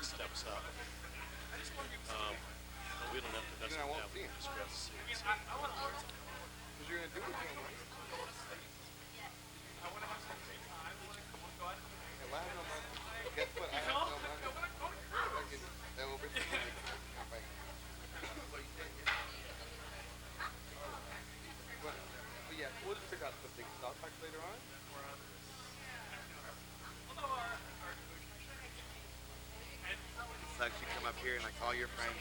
Steps up. But we don't have to mess with that. We just grab the seats. Sucks you come up here and like all your friends.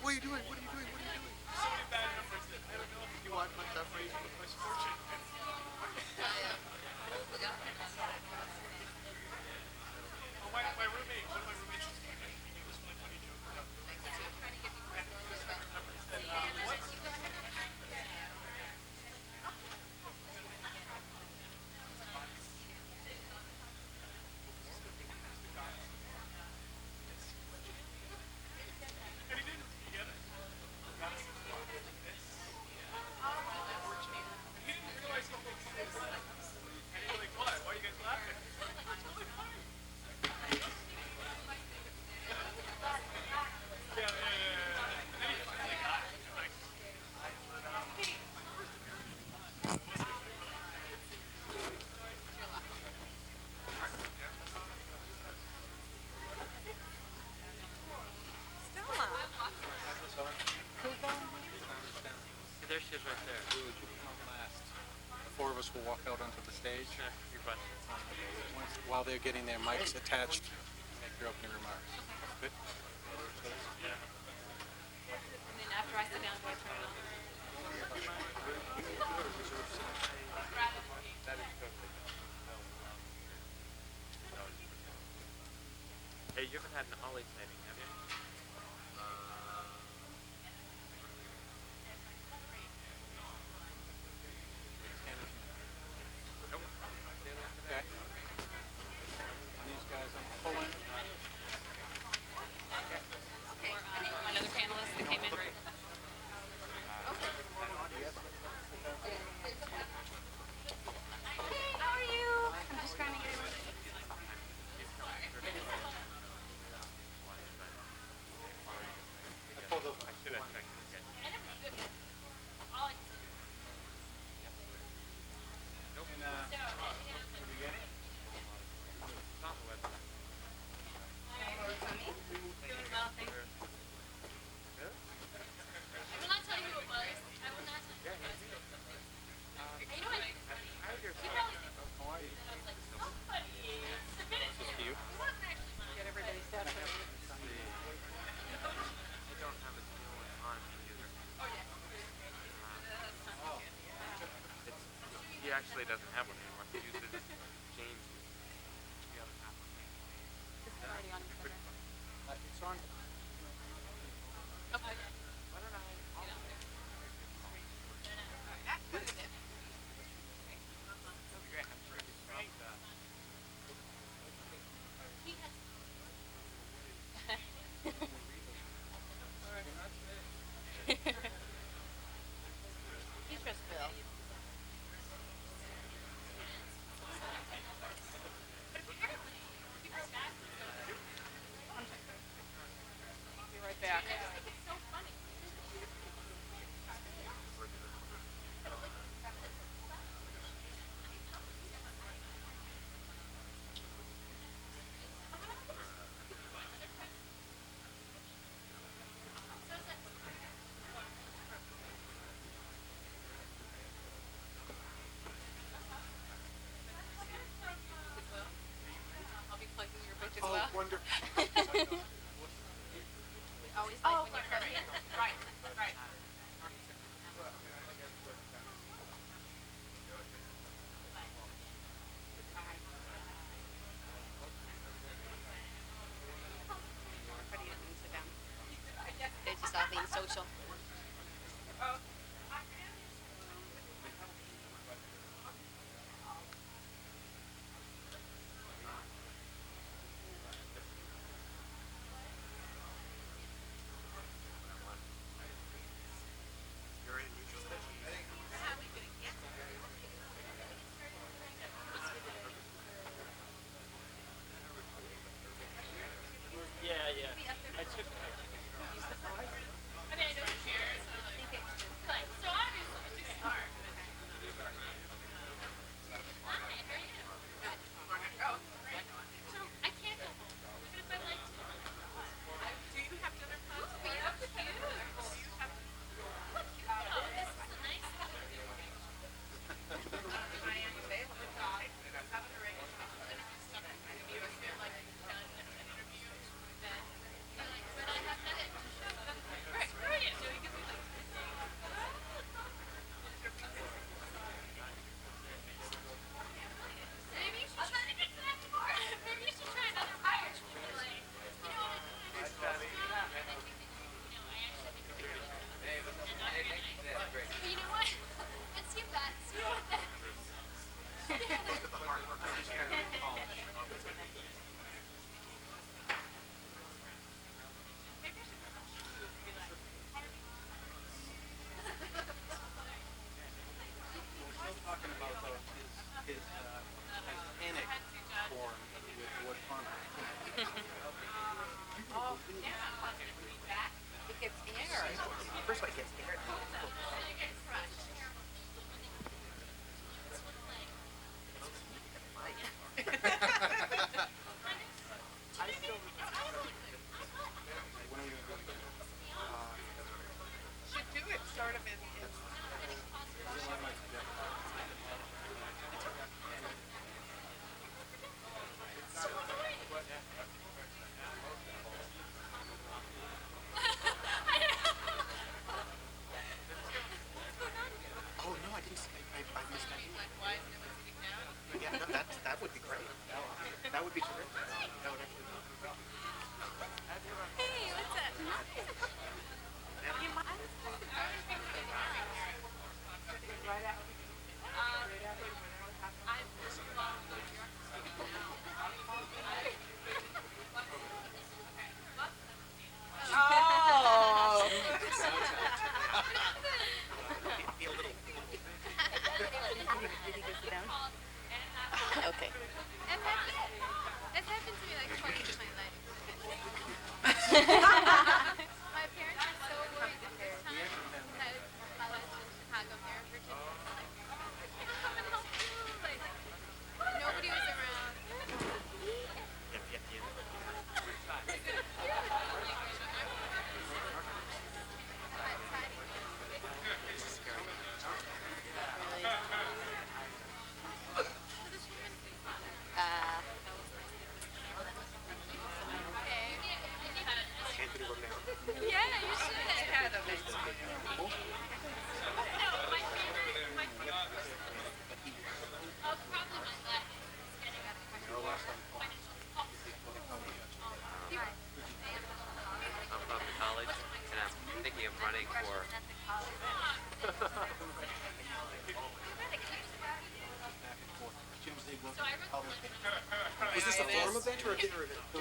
What are you doing? What are you doing? What are you doing? So many bad numbers that I don't know if Did you watch my stuff for you? my fortune. Oh, my roommate, one of my roommates was doing it. He made this really funny joke about and he didn't. You get it? Got us this one. He didn't realize he thinks this. And he's like, what? Why are you guys laughing? It's really funny. Yeah. And then he finally got it. Like, There she is right there. The four of us will walk out onto the stage. Sure, your question. While they're getting their mics attached, make your opening remarks. Good? And then after I sit down, do I turn it on? Hey, you haven't had an Ollie sighting, have you? Okay. These guys I'm pulling. Another panelist that came in. Hey, how are you? I'm just trying to get in. I should have checked this again. It's on the website. Doing well, thank you. I will not tell you who it was. I will not tell you who it was. You know what? I heard your You song. probably did. How are you? I was like, somebody submitted This to you? It wasn't actually mine. Get everybody's stuff. I don't have a new one on computer. Oh, yeah. He actually doesn't have one anymore. He uses James. The other half. This is already on Instagram. It's on. Okay. Why don't I? Get out there. He has. He trusts Bill. Be right back. It's so funny. I'll be plugging your book as Oh, well. wonderful. Always like when you come in. Right. Everybody doesn't sit down. They're just all being social.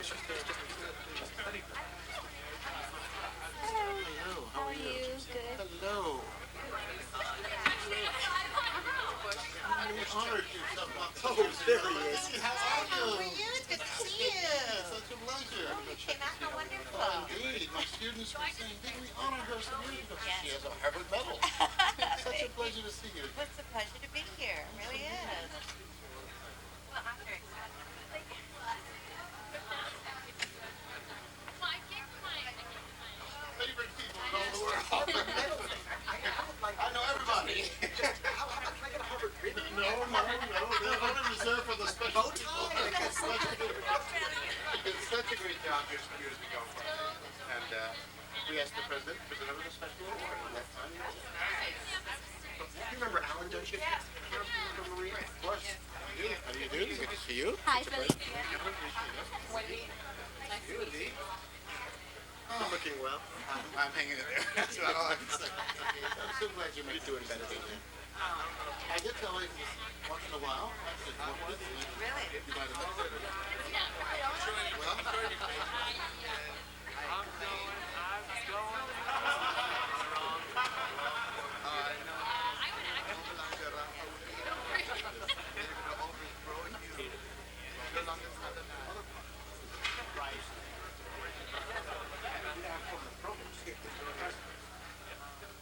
Hello, how are you? Good. Hello. Honored you so much. Oh, there he is. How are you? It's good to see you. Such a pleasure. You came out so wonderful. Oh, indeed. My students were saying, did we honor her some years ago? She has a Harvard medal. Such a pleasure to see you. It's a pleasure to be here. It really is. Well, I'm very excited. Favorite people in all the world. I know everybody. How about can I get a Harvard ribbon? No. They're only reserved for the special people. It's such a great job your years ago. And we asked the president for another special award. And that's you remember Alan, don't you? You remember Maria? Of course. How do you do? Good to see you. Hi, Philly. Oh, looking well. I'm hanging in there. That's about all I can say. I'm so glad you're doing better than me. I did tell you once in a while. Really? You might have well,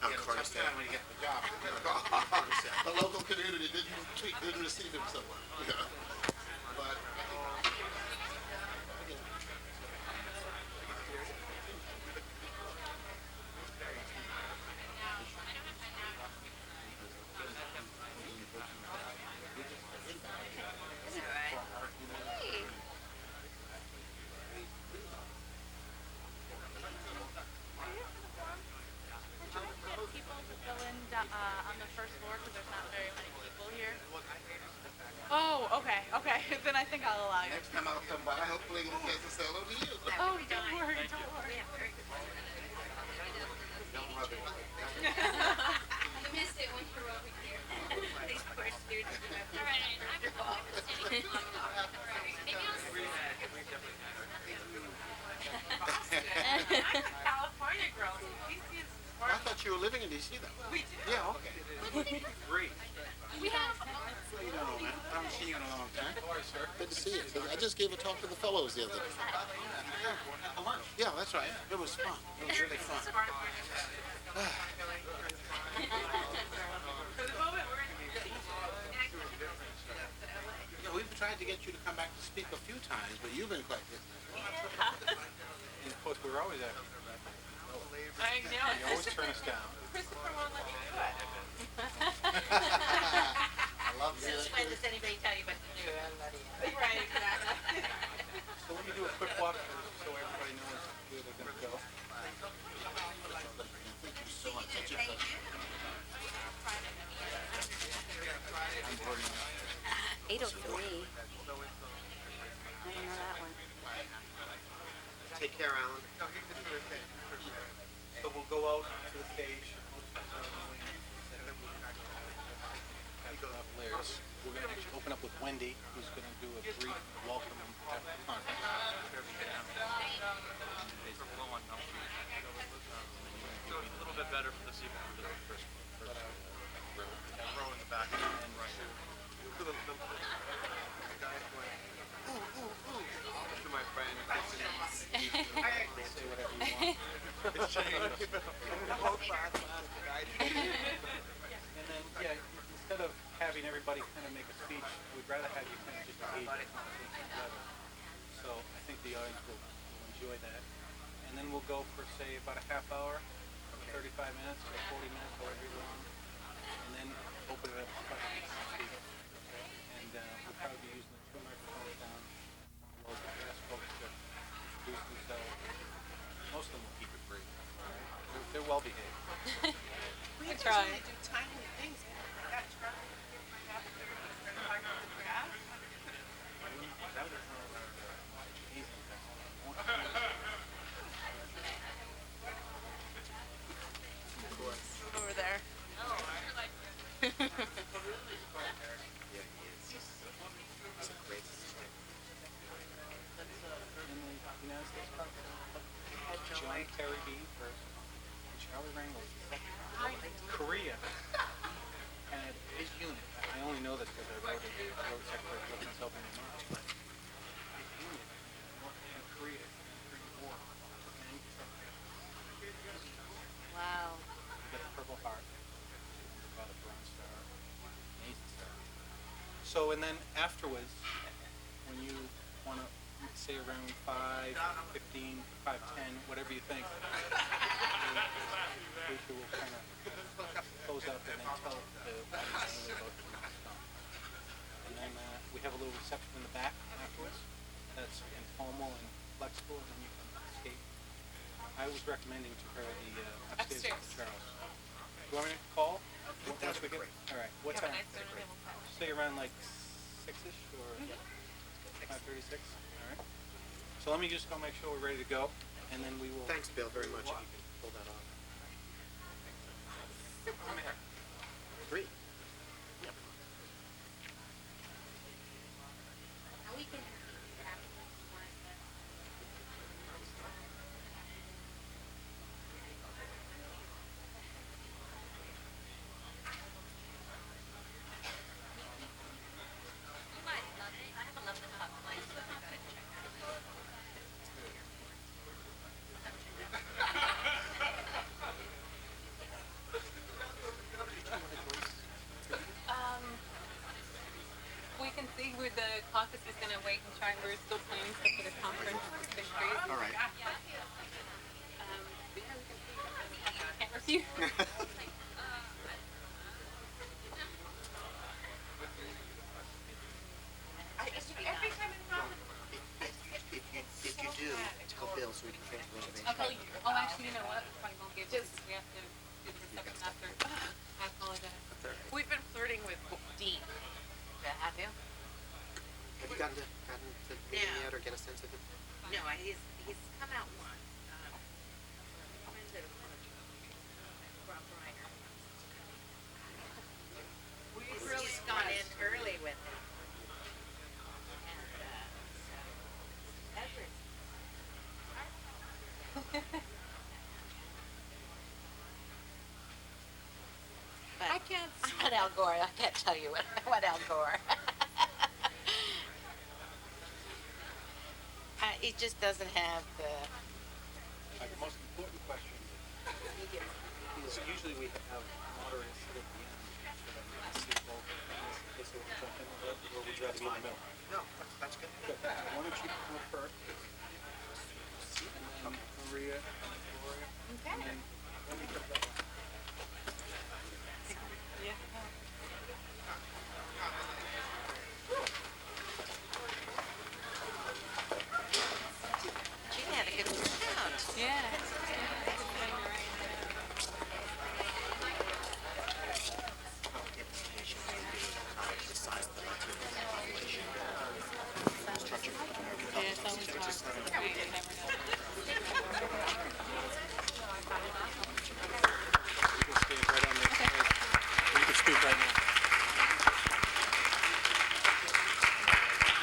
of course, when you get the job. The local community didn't receive him so well. But People to fill in on the first floor because there's not very many people here. Oh, okay. Then I think I'll allow you. next time I'll come by, hopefully we'll get to say hello to you. Oh, don't worry. I missed it when you were over here. These poor students. All right, I'm standing. All right, maybe I'll I'm a California girl. DC is I thought you were living in D.C. though. we do. Yeah, okay. We have. How you doing, man? I haven't seen you in a long time. Good to see you. I just gave a talk to the fellows the other day. Yeah, that's right. It was fun. It was really fun. For the moment, we're in DC. Yeah, we've tried to get you to come back to speak a few times, but you've been quite busy. And of course, we're always after you. I know. You always turn us down. Christopher won't let me do it. I love Since when does anybody tell you what to do? Right, exactly. So let me do a quick walk so everybody knows where they're going to go. Thank you so much. Such a Thank pleasure. you. I'm boarding up. 8:03. I didn't know that one. Take care, Alan. So we'll go out to the stage. Layers. We're going to open up with Wendy, who's going to do a brief welcome after the conference. So it's a little bit better for this evening for the first row in the back. To my friend. Say whatever you want. It's changed. And then, yeah, instead of having everybody kind of make a speech, we'd rather have you kind of just engage in the conversation together. So I think the audience will enjoy that. And then we'll go for, say, about a half hour, 35 minutes or 40 minutes, however long. And then open it up to questions and speak. And we'll probably be using the 2 microphones down. We'll ask folks to introduce themselves. Most of them will keep it brief. Right? They're well behaved. We usually do timely things. I got Charlie to give my half of everything for talking to the crowd. That was easy. Over there. Say John Terry B. first, and Charlie Rangel was the second round. Korea had his unit. I only know this because I wrote it. I wrote Secretary of Defense helping him out. But his unit in Korea during the war took 97 Wow. He got a Purple Heart. He got a Bronze Star. Amazing star. So, and then afterwards, when you want to say around 5, 15, 5, 10, whatever you think, Rachel will kind of close up and then tell the audience about the stuff. And then we have a little reception in the back afterwards. That's informal and flexible, and then you can escape. I was recommending to her the upstairs with Charles. Do you want me to call? Once we get, all right. What time? Say around like 6-ish or 5:36. All right. So let me just go make sure we're ready to go, and then we will. Thanks, Bill, very much. If you can pull that off. 3. We can see where the caucus is going to wait and try. We're still planning stuff for the conference. It's been crazy. All right. But yeah, we can see. Can't refuse. Every time in Robin, If you do, tell Bill so we can get the reservation. I'll tell you. Oh, actually, you know what? Probably won't give it because we have to do the reception after. I apologize. we've been flirting with Dean. Have you? Have you gotten to meet him yet or get a sense of him? No, he's come out once. He's gone in early with him. I can't. I'm not Al Gore. I can't tell you what Al Gore. He just doesn't have the. The most important question is usually we have moderates sit at the end so that we can see both. In case they want to jump in a bit, or would you rather be in the middle? No, that's good. Good. Why don't you come up first? And then Maria and Gloria. Okay. And then let me jump that way. Gene had a good turnout. Yeah.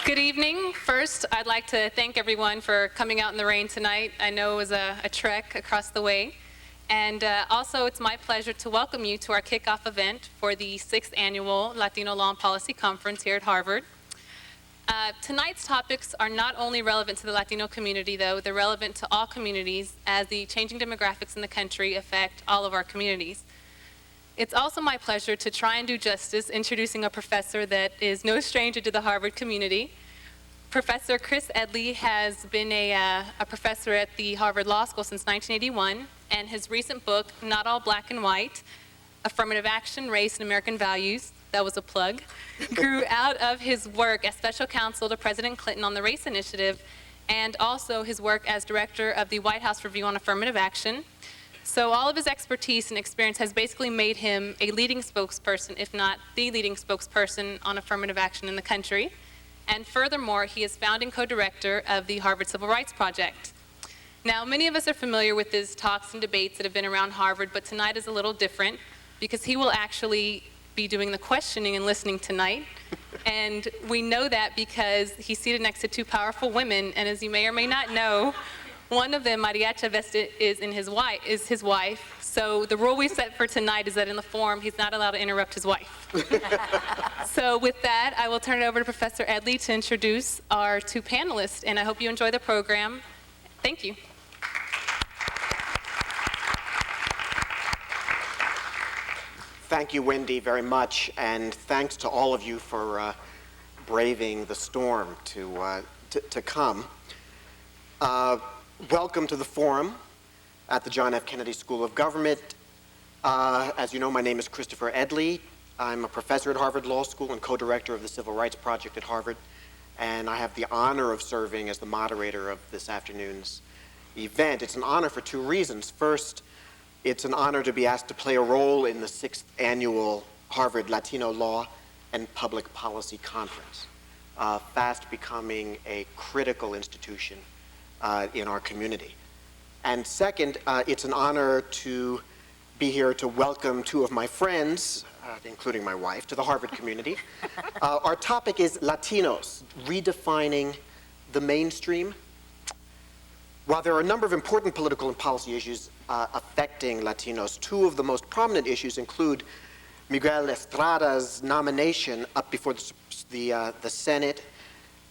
Good evening. First, I'd like to thank everyone for coming out in the rain tonight. I know it was a trek across the way. And also, it's my pleasure to welcome you to our kickoff event for the 6th Annual Latino Law and Policy Conference here at Harvard. Tonight's topics are not only relevant to the Latino community, though, they're relevant to all communities as the changing demographics in the country affect all of our communities. It's also my pleasure to try and do justice introducing a professor that is no stranger to the Harvard community. Professor Chris Edley has been a professor at the Harvard Law School since 1981, and his recent book, Not All Black and White, Affirmative Action, Race, and American Values, that was a plug, grew out of his work as special counsel to President Clinton on the Race Initiative, and also his work as director of the White House Review on Affirmative Action. So all of his expertise and experience has basically made him a leading spokesperson, if not the leading spokesperson on affirmative action in the country. And furthermore, he is founding co-director of the Harvard Civil Rights Project. Now, many of us are familiar with his talks and debates that have been around Harvard, but tonight is a little different because he will actually be doing the questioning and listening tonight. And we know that because he's seated next to two powerful women, and as you may or may not know, One of them, Maria Chavez, is his wife. So the rule we set for tonight is that in the forum, he's not allowed to interrupt his wife. So with that, I will turn it over to Professor Edley to introduce our two panelists, and I hope you enjoy the program. Thank you. Thank you, Wendy, very much, and thanks to all of you for braving the storm to come. Welcome to the forum at the John F. Kennedy School of Government. As you know, my name is Christopher Edley. I'm a professor at Harvard Law School and co-director of the Civil Rights Project at Harvard, and I have the honor of serving as the moderator of this afternoon's event. It's an honor for two reasons. First, it's an honor to be asked to play a role in the 6th annual Harvard Latino Law and Public Policy Conference, fast becoming a critical institution in our community. And second, it's an honor to be here to welcome two of my friends, including my wife, to the Harvard community. Our topic is Latinos, redefining the mainstream. While there are a number of important political and policy issues affecting Latinos, two of the most prominent issues include Miguel Estrada's nomination up before the Senate,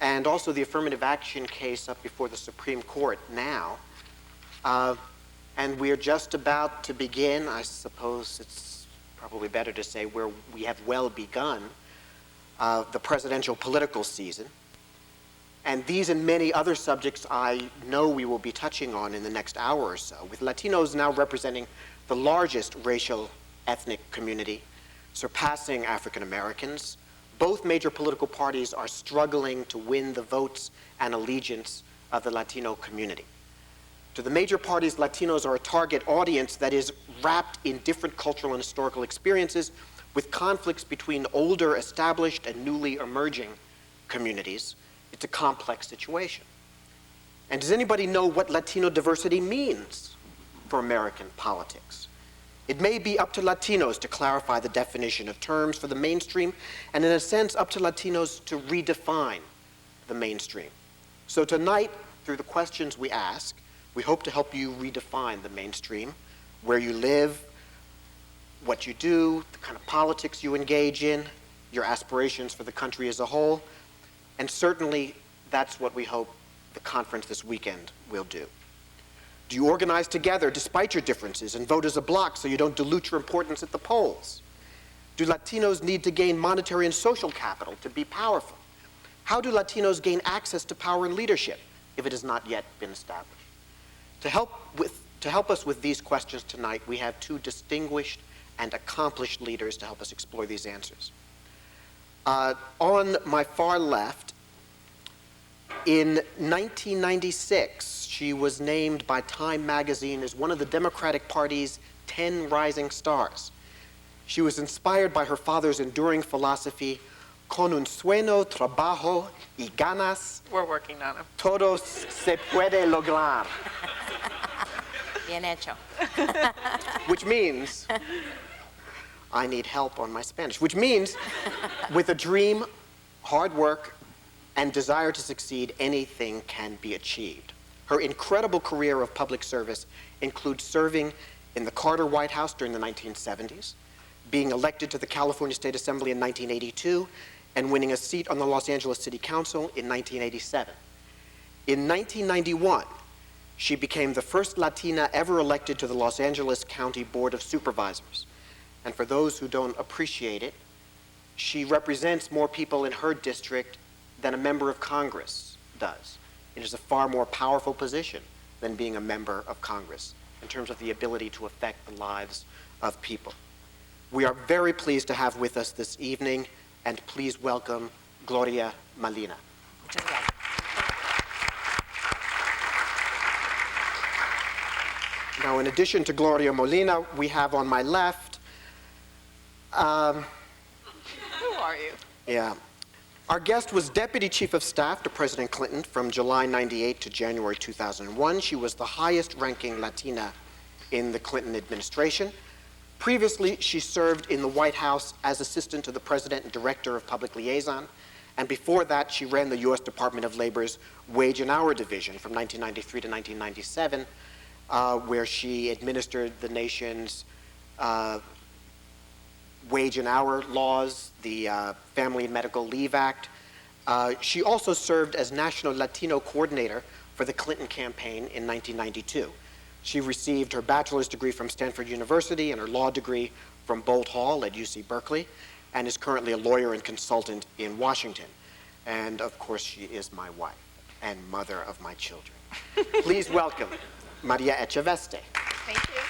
and also the affirmative action case up before the Supreme Court now. And we're just about to begin, I suppose it's probably better to say where we have well begun, the presidential political season. And these and many other subjects I know we will be touching on in the next hour or so, with Latinos now representing the largest racial ethnic community, surpassing African Americans. Both major political parties are struggling to win the votes and allegiance of the Latino community. To the major parties, Latinos are a target audience that is wrapped in different cultural and historical experiences, with conflicts between older, established, and newly emerging communities. It's a complex situation. And does anybody know what Latino diversity means for American politics? It may be up to Latinos to clarify the definition of terms for the mainstream, and in a sense, up to Latinos to redefine the mainstream. So tonight, through the questions we ask, we hope to help you redefine the mainstream, where you live, what you do, the kind of politics you engage in, your aspirations for the country as a whole, and certainly that's what we hope the conference this weekend will do. Do you organize together despite your differences and vote as a bloc so you don't dilute your importance at the polls? Do Latinos need to gain monetary and social capital to be powerful? How do Latinos gain access to power and leadership if it has not yet been established? To help us with these questions tonight, we have two distinguished and accomplished leaders to help us explore these answers. On my far left, in 1996, she was named by Time magazine as one of the Democratic Party's 10 rising stars. She was inspired by her father's enduring philosophy, con un sueño, trabajo y ganas. We're working on them. Todos se puede lograr. Bien hecho. Which means, I need help on my Spanish, which means with a dream, hard work, and desire to succeed, anything can be achieved. Her incredible career of public service includes serving in the Carter White House during the 1970s, being elected to the California State Assembly in 1982, and winning a seat on the Los Angeles City Council in 1987. In 1991, she became the first Latina ever elected to the Los Angeles County Board of Supervisors. And for those who don't appreciate it, she represents more people in her district than a member of Congress does. It is a far more powerful position than being a member of Congress in terms of the ability to affect the lives of people. We are very pleased to have with us this evening, and please welcome Gloria Molina. Now, in addition to Gloria Molina, we have on my left, Who are you? yeah, our guest was Deputy Chief of Staff to President Clinton from July 98 to January 2001. She was the highest ranking Latina in the Clinton administration. Previously, she served in the White House as Assistant to the President and Director of Public Liaison, And before that, she ran the U.S. Department of Labor's Wage and Hour Division from 1993 to 1997, where she administered the nation's wage and hour laws, the Family and Medical Leave Act. She also served as National Latino Coordinator for the Clinton campaign in 1992. She received her bachelor's degree from Stanford University and her law degree from Boalt Hall at UC Berkeley, and is currently a lawyer and consultant in Washington. And of course, she is my wife and mother of my children. Please welcome Maria Echeveste. Thank you.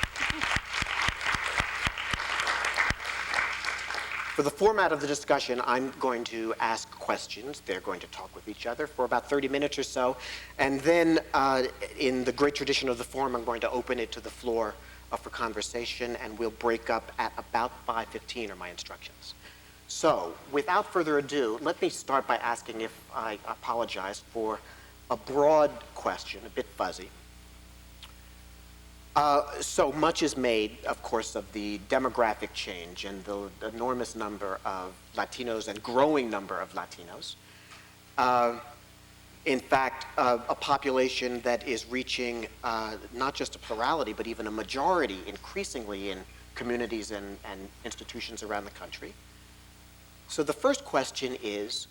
For the format of the discussion, I'm going to ask questions. They're going to talk with each other for about 30 minutes or so. And then, in the great tradition of the forum, I'm going to open it to the floor for conversation, and we'll break up at about 5:15 are my instructions. So, without further ado, let me start by asking, if I apologize for a broad question, a bit fuzzy. So much is made, of course, of the demographic change and the enormous number of Latinos and growing number of Latinos. In fact, a population that is reaching not just a plurality, but even a majority increasingly in communities and institutions around the country. So the first question is,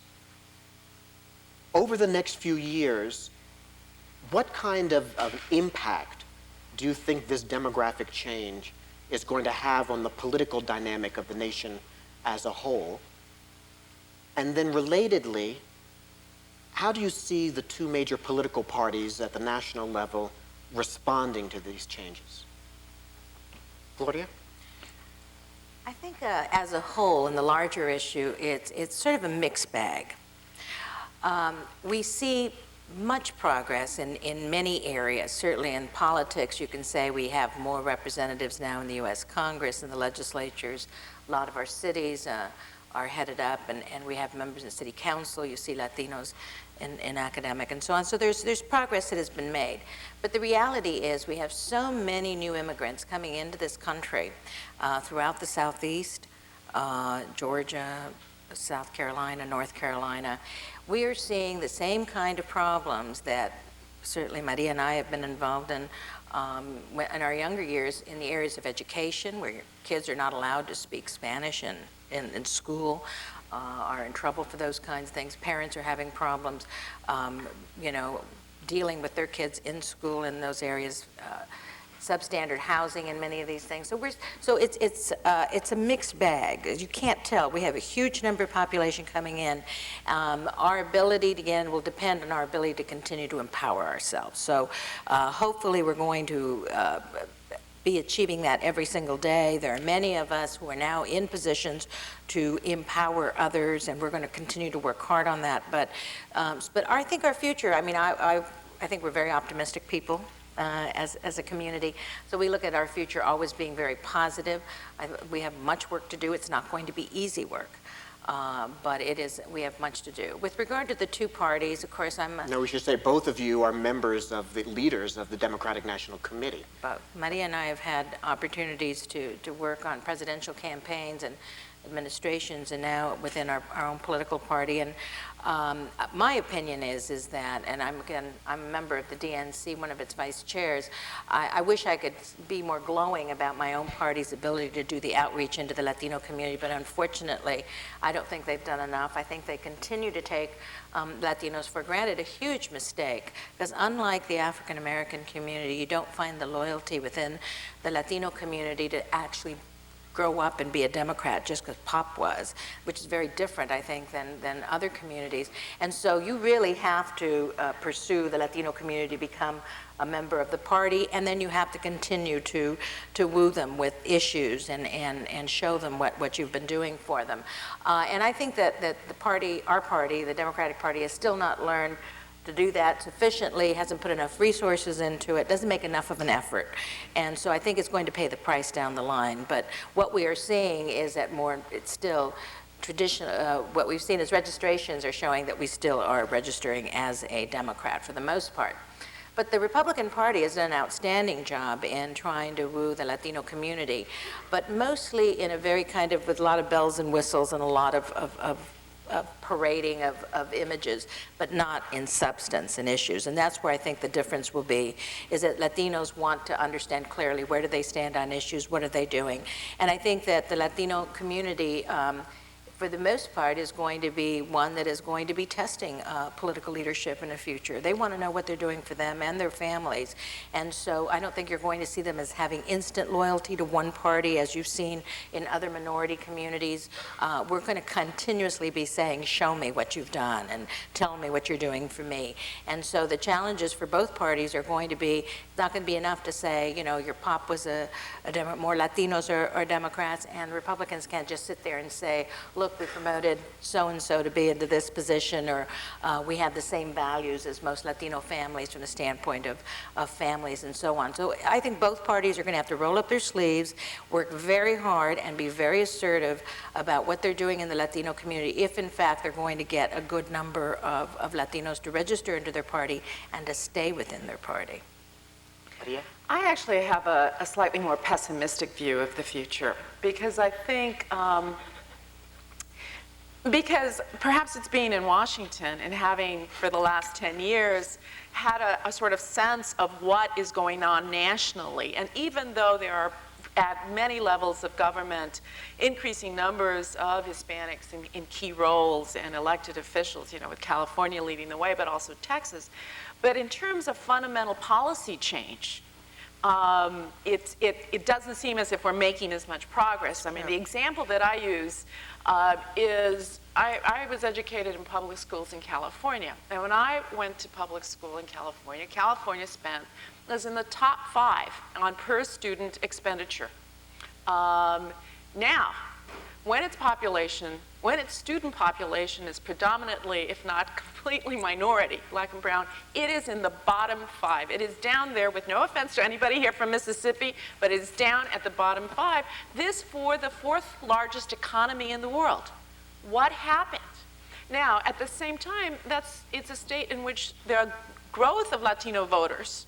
over the next few years, what kind of impact do you think this demographic change is going to have on the political dynamic of the nation as a whole? And then relatedly, how do you see the two major political parties at the national level responding to these changes? Gloria? I think as a whole, in the larger issue, it's sort of a mixed bag. We see much progress in many areas. Certainly in politics, you can say we have more representatives now in the U.S. Congress and the legislatures. A lot of our cities are headed up, and we have members in the city council. You see Latinos in academic and so on. So there's progress that has been made. But the reality is we have so many new immigrants coming into this country throughout the Southeast, Georgia, South Carolina, North Carolina. We are seeing the same kind of problems that certainly Maria and I have been involved in our younger years in the areas of education, where kids are not allowed to speak Spanish in school, are in trouble for those kinds of things. Parents are having problems, you know, dealing with their kids in school in those areas. Substandard housing and many of these things. So it's a mixed bag. You can't tell. We have a huge number of population coming in. Our ability, again, will depend on our ability to continue to empower ourselves. So hopefully we're going to be achieving that every single day. There are many of us who are now in positions to empower others, and we're going to continue to work hard on that. But I think our future, I mean, I think we're very optimistic people. As a community. So we look at our future always being very positive. We have much work to do. It's not going to be easy work, but we have much to do. With regard to the two parties, of course, No, we should say both of you are members of the leaders of the Democratic National Committee. Both. Maria and I have had opportunities to work on presidential campaigns and administrations, and now within our own political party. And my opinion is that, and I'm a member of the DNC, one of its vice chairs. I wish I could be more glowing about my own party's ability to do the outreach into the Latino community, but unfortunately, I don't think they've done enough. I think they continue to take Latinos for granted, a huge mistake, because unlike the African American community, you don't find the loyalty within the Latino community to actually grow up and be a Democrat just because Pop was, which is very different, I think, than other communities. And so you really have to pursue the Latino community to become a member of the party, and then you have to continue to woo them with issues and show them what you've been doing for them. And I think that the party, our party, the Democratic Party, has still not learned to do that sufficiently, hasn't put enough resources into it, doesn't make enough of an effort. And so I think it's going to pay the price down the line. But what we are seeing is that it's still traditional, what we've seen is registrations are showing that we still are registering as a Democrat for the most part. But the Republican Party has done an outstanding job in trying to woo the Latino community, but mostly in a very kind of, with a lot of bells and whistles and a lot of parading of images, but not in substance and issues. And that's where I think the difference will be, is that Latinos want to understand clearly where do they stand on issues, what are they doing. And I think that the Latino community, for the most part, is going to be one that is going to be testing political leadership in the future. They want to know what they're doing for them and their families. And so I don't think you're going to see them as having instant loyalty to one party, as you've seen in other minority communities. We're going to continuously be saying, show me what you've done and tell me what you're doing for me. And so the challenges for both parties are going to be, it's not going to be enough to say, you know, your pop was more Latinos or Democrats, and Republicans can't just sit there and say, look, we promoted so-and-so to be into this position, or we have the same values as most Latino families from the standpoint of families and so on. So I think both parties are going to have to roll up their sleeves, work very hard, and be very assertive about what they're doing in the Latino community if, in fact, they're going to get a good number of Latinos to register into their party and to stay within their party. Maria? I actually have a slightly more pessimistic view of the future, because I think because perhaps it's being in Washington and having, for the last 10 years, had a sort of sense of what is going on nationally. And even though there are, at many levels of government, increasing numbers of Hispanics in key roles and elected officials, you know, with California leading the way, but also Texas. But in terms of fundamental policy change, it doesn't seem as if we're making as much progress. I mean, the example that I use is I was educated in public schools in California. And when I went to public school in California, California was in the top 5 on per student expenditure. Now, when its student population is predominantly, if not completely minority, black and brown, it is in the bottom 5. It is down there, with no offense to anybody here from Mississippi, but it is down at the bottom 5. This for the 4th largest economy in the world. What happened? Now, at the same time, it's a state in which the growth of Latino voters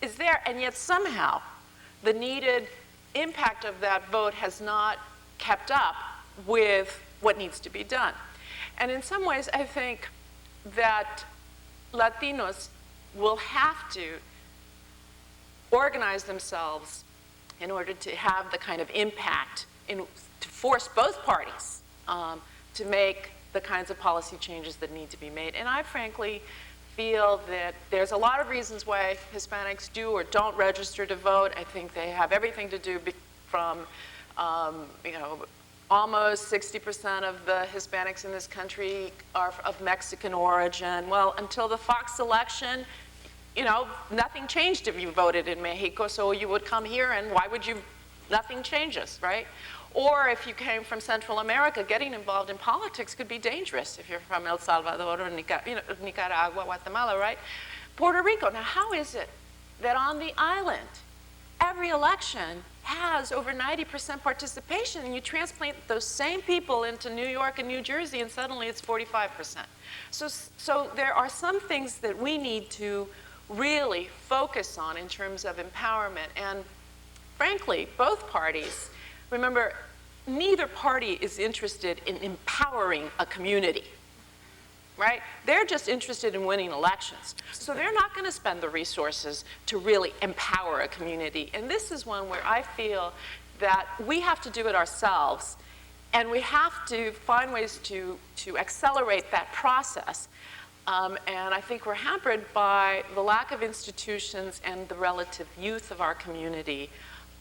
is there, and yet somehow the needed impact of that vote has not kept up with what needs to be done. And in some ways, I think that Latinos will have to organize themselves in order to have the kind of impact to force both parties to make the kinds of policy changes that need to be made. And I frankly feel that there's a lot of reasons why Hispanics do or don't register to vote. I think they have everything to do from, you know, almost 60% of the Hispanics in this country are of Mexican origin. Well, until the Fox election, you know, nothing changed if you voted in Mexico, so you would come here, and why would you? Nothing changes, right? Or if you came from Central America, getting involved in politics could be dangerous if you're from El Salvador or Nicaragua, Guatemala, right? Puerto Rico. Now, how is it that on the island, every election has over 90% participation, and you transplant those same people into New York and New Jersey, and suddenly it's 45%. So there are some things that we need to really focus on in terms of empowerment. And frankly, both parties, remember, neither party is interested in empowering a community, right? They're just interested in winning elections. So they're not going to spend the resources to really empower a community. And this is one where I feel that we have to do it ourselves, and we have to find ways to accelerate that process. And I think we're hampered by the lack of institutions and the relative youth of our community,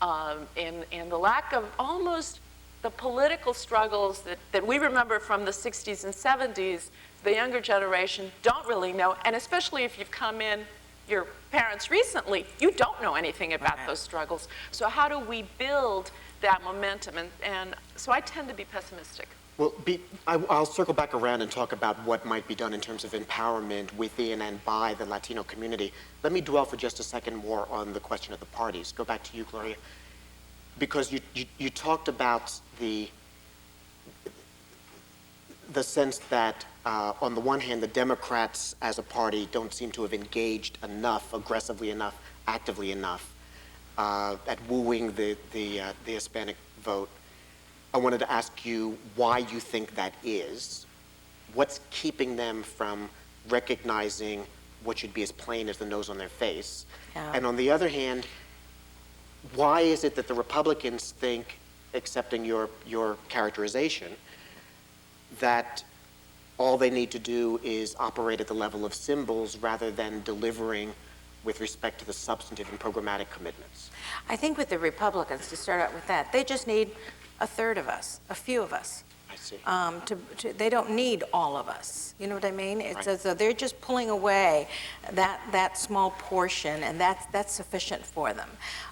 and the lack of almost the political struggles that we remember from the 60s and 70s. The younger generation don't really know, and especially if you've come in, your parents recently, you don't know anything about those struggles. So how do we build that momentum? And so I tend to be pessimistic. Well, I'll circle back around and talk about what might be done in terms of empowerment within and by the Latino community. Let me dwell for just a second more on the question of the parties. Go back to you, Gloria, because you talked about the sense that on the one hand, the Democrats as a party don't seem to have engaged enough, aggressively enough, actively enough at wooing the Hispanic vote. I wanted to ask you why you think that is, what's keeping them from recognizing what should be as plain as the nose on their face? Yeah. And on the other hand, why is it that the Republicans think, accepting your characterization, that all they need to do is operate at the level of symbols rather than delivering with respect to the substantive and programmatic commitments? I think with the Republicans, to start out with that, they just need a third of us, a few of us. I see. They don't need all of us. You know what I mean? It's Right. as though they're just pulling away that small portion, and that's sufficient for them.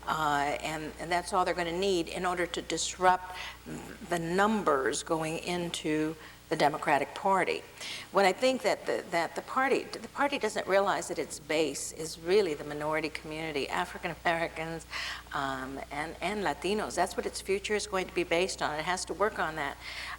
And that's all they're going to need in order to disrupt the numbers going into the Democratic Party. When I think that the party doesn't realize that its base is really the minority community, African Americans and Latinos. That's what its future is going to be based on. It has to work on that.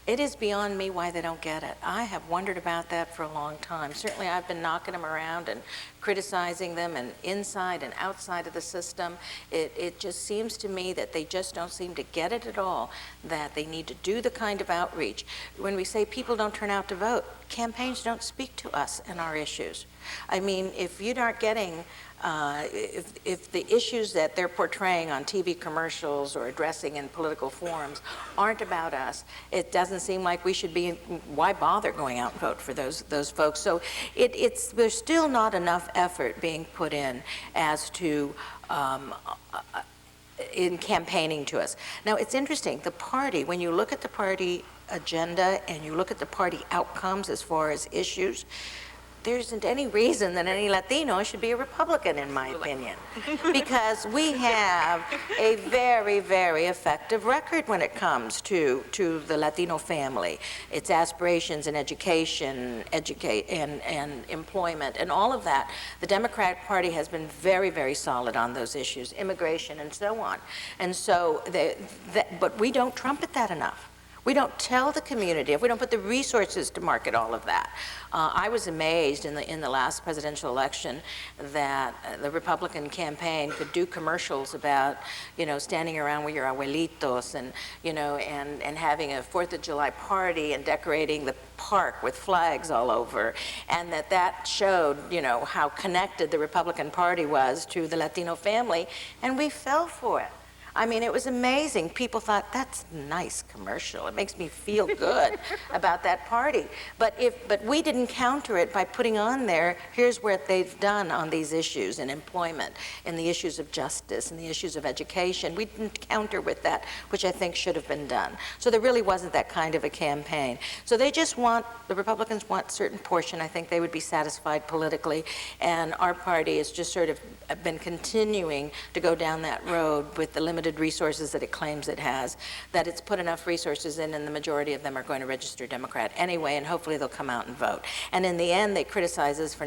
It is beyond me why they don't get it. I have wondered about that for a long time. Certainly I've been knocking them around and criticizing them, and inside and outside of the system. It just seems to me that they just don't seem to get it at all, that they need to do the kind of outreach. When we say people don't turn out to vote, campaigns don't speak to us and our issues. I mean, if you aren't getting, if the issues that they're portraying on TV commercials or addressing in political forums aren't about us, it doesn't seem like we should be, why bother going out and vote for those folks? So there's still not enough effort being put in as to in campaigning to us. Now, it's interesting, the party, when you look at the party agenda and you look at the party outcomes as far as issues, there isn't any reason that any Latino should be a Republican, in my opinion, because we have a very, very effective record when it comes to the Latino family, its aspirations in education, and employment, and all of that. The Democratic Party has been very, very solid on those issues, immigration and so on. And so, but we don't trumpet that enough. We don't tell the community, if we don't put the resources to market all of that. I was amazed in the last presidential election that the Republican campaign could do commercials about, you know, standing around with your abuelitos and, you know, and having a 4th of July party and decorating the park with flags all over, and that showed, you know, how connected the Republican Party was to the Latino family, and we fell for it. I mean, it was amazing. People thought, that's a nice commercial. It makes me feel good about that party. But we didn't counter it by putting on there, here's what they've done on these issues in employment, in the issues of justice, in the issues of education. We didn't counter with that, which I think should have been done. So there really wasn't that kind of a campaign. So they just want, the Republicans want a certain portion. I think they would be satisfied politically. And our party has just sort of been continuing to go down that road with the limited resources that it claims it has, that it's put enough resources in, and the majority of them are going to register Democrat anyway, and hopefully they'll come out and vote. And in the end, they criticize us for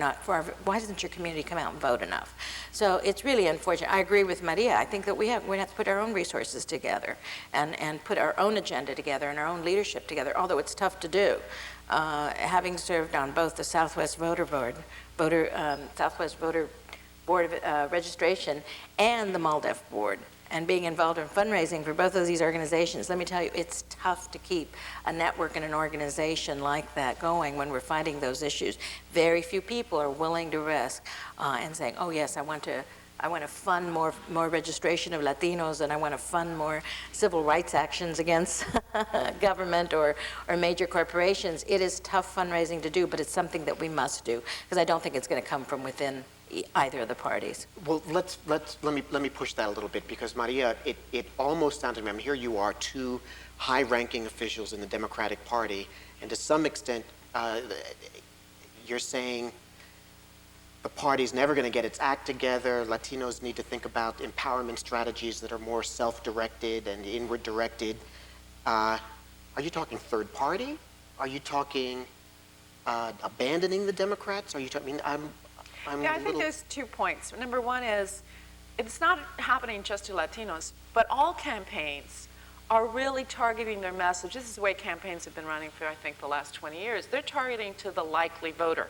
why doesn't your community come out and vote enough? So it's really unfortunate. I agree with Maria. I think that we have to put our own resources together and put our own agenda together and our own leadership together, although it's tough to do. Having served on both the Southwest Voter Board of Registration and the MALDEF Board, and being involved in fundraising for both of these organizations, let me tell you, it's tough to keep a network and an organization like that going when we're fighting those issues. Very few people are willing to risk and saying, oh yes, I want to fund more registration of Latinos, and I want to fund more civil rights actions against government or major corporations. It is tough fundraising to do, but it's something that we must do, because I don't think it's going to come from within either of the parties. Well, let me push that a little bit, because Maria, it almost sounds to me, I mean, here you are, two high-ranking officials in the Democratic Party, and to some extent, you're saying the party's never going to get its act together. Latinos need to think about empowerment strategies that are more self-directed and inward-directed. Are you talking third party? Are you talking abandoning the Democrats? Are you talking? I think there's 2 points. Number one is, it's not happening just to Latinos, but all campaigns are really targeting their message. This is the way campaigns have been running for, I think, the last 20 years. They're targeting to the likely voter.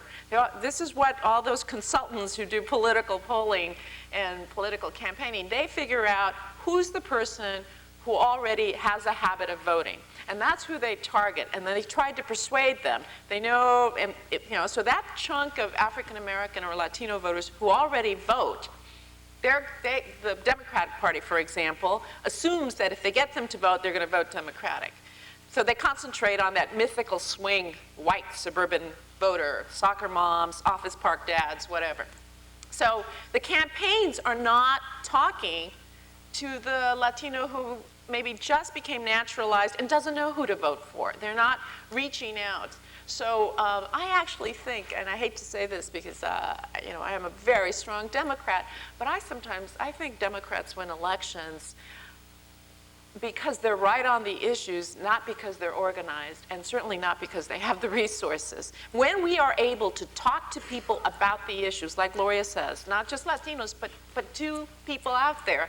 This is what all those consultants who do political polling and political campaigning, they figure out who's the person who already has a habit of voting. And that's who they target. And then they tried to persuade them. They know, and so that chunk of African American or Latino voters who already vote, the Democratic Party, for example, assumes that if they get them to vote, they're going to vote Democratic. So they concentrate on that mythical swing white suburban voter, soccer moms, office park dads, whatever. So the campaigns are not talking to the Latino who maybe just became naturalized and doesn't know who to vote for. They're not reaching out. So I actually think, and I hate to say this because I am a very strong Democrat, but I think Democrats win elections because they're right on the issues, not because they're organized, and certainly not because they have the resources. When we are able to talk to people about the issues, like Gloria says, not just Latinos, but to people out there,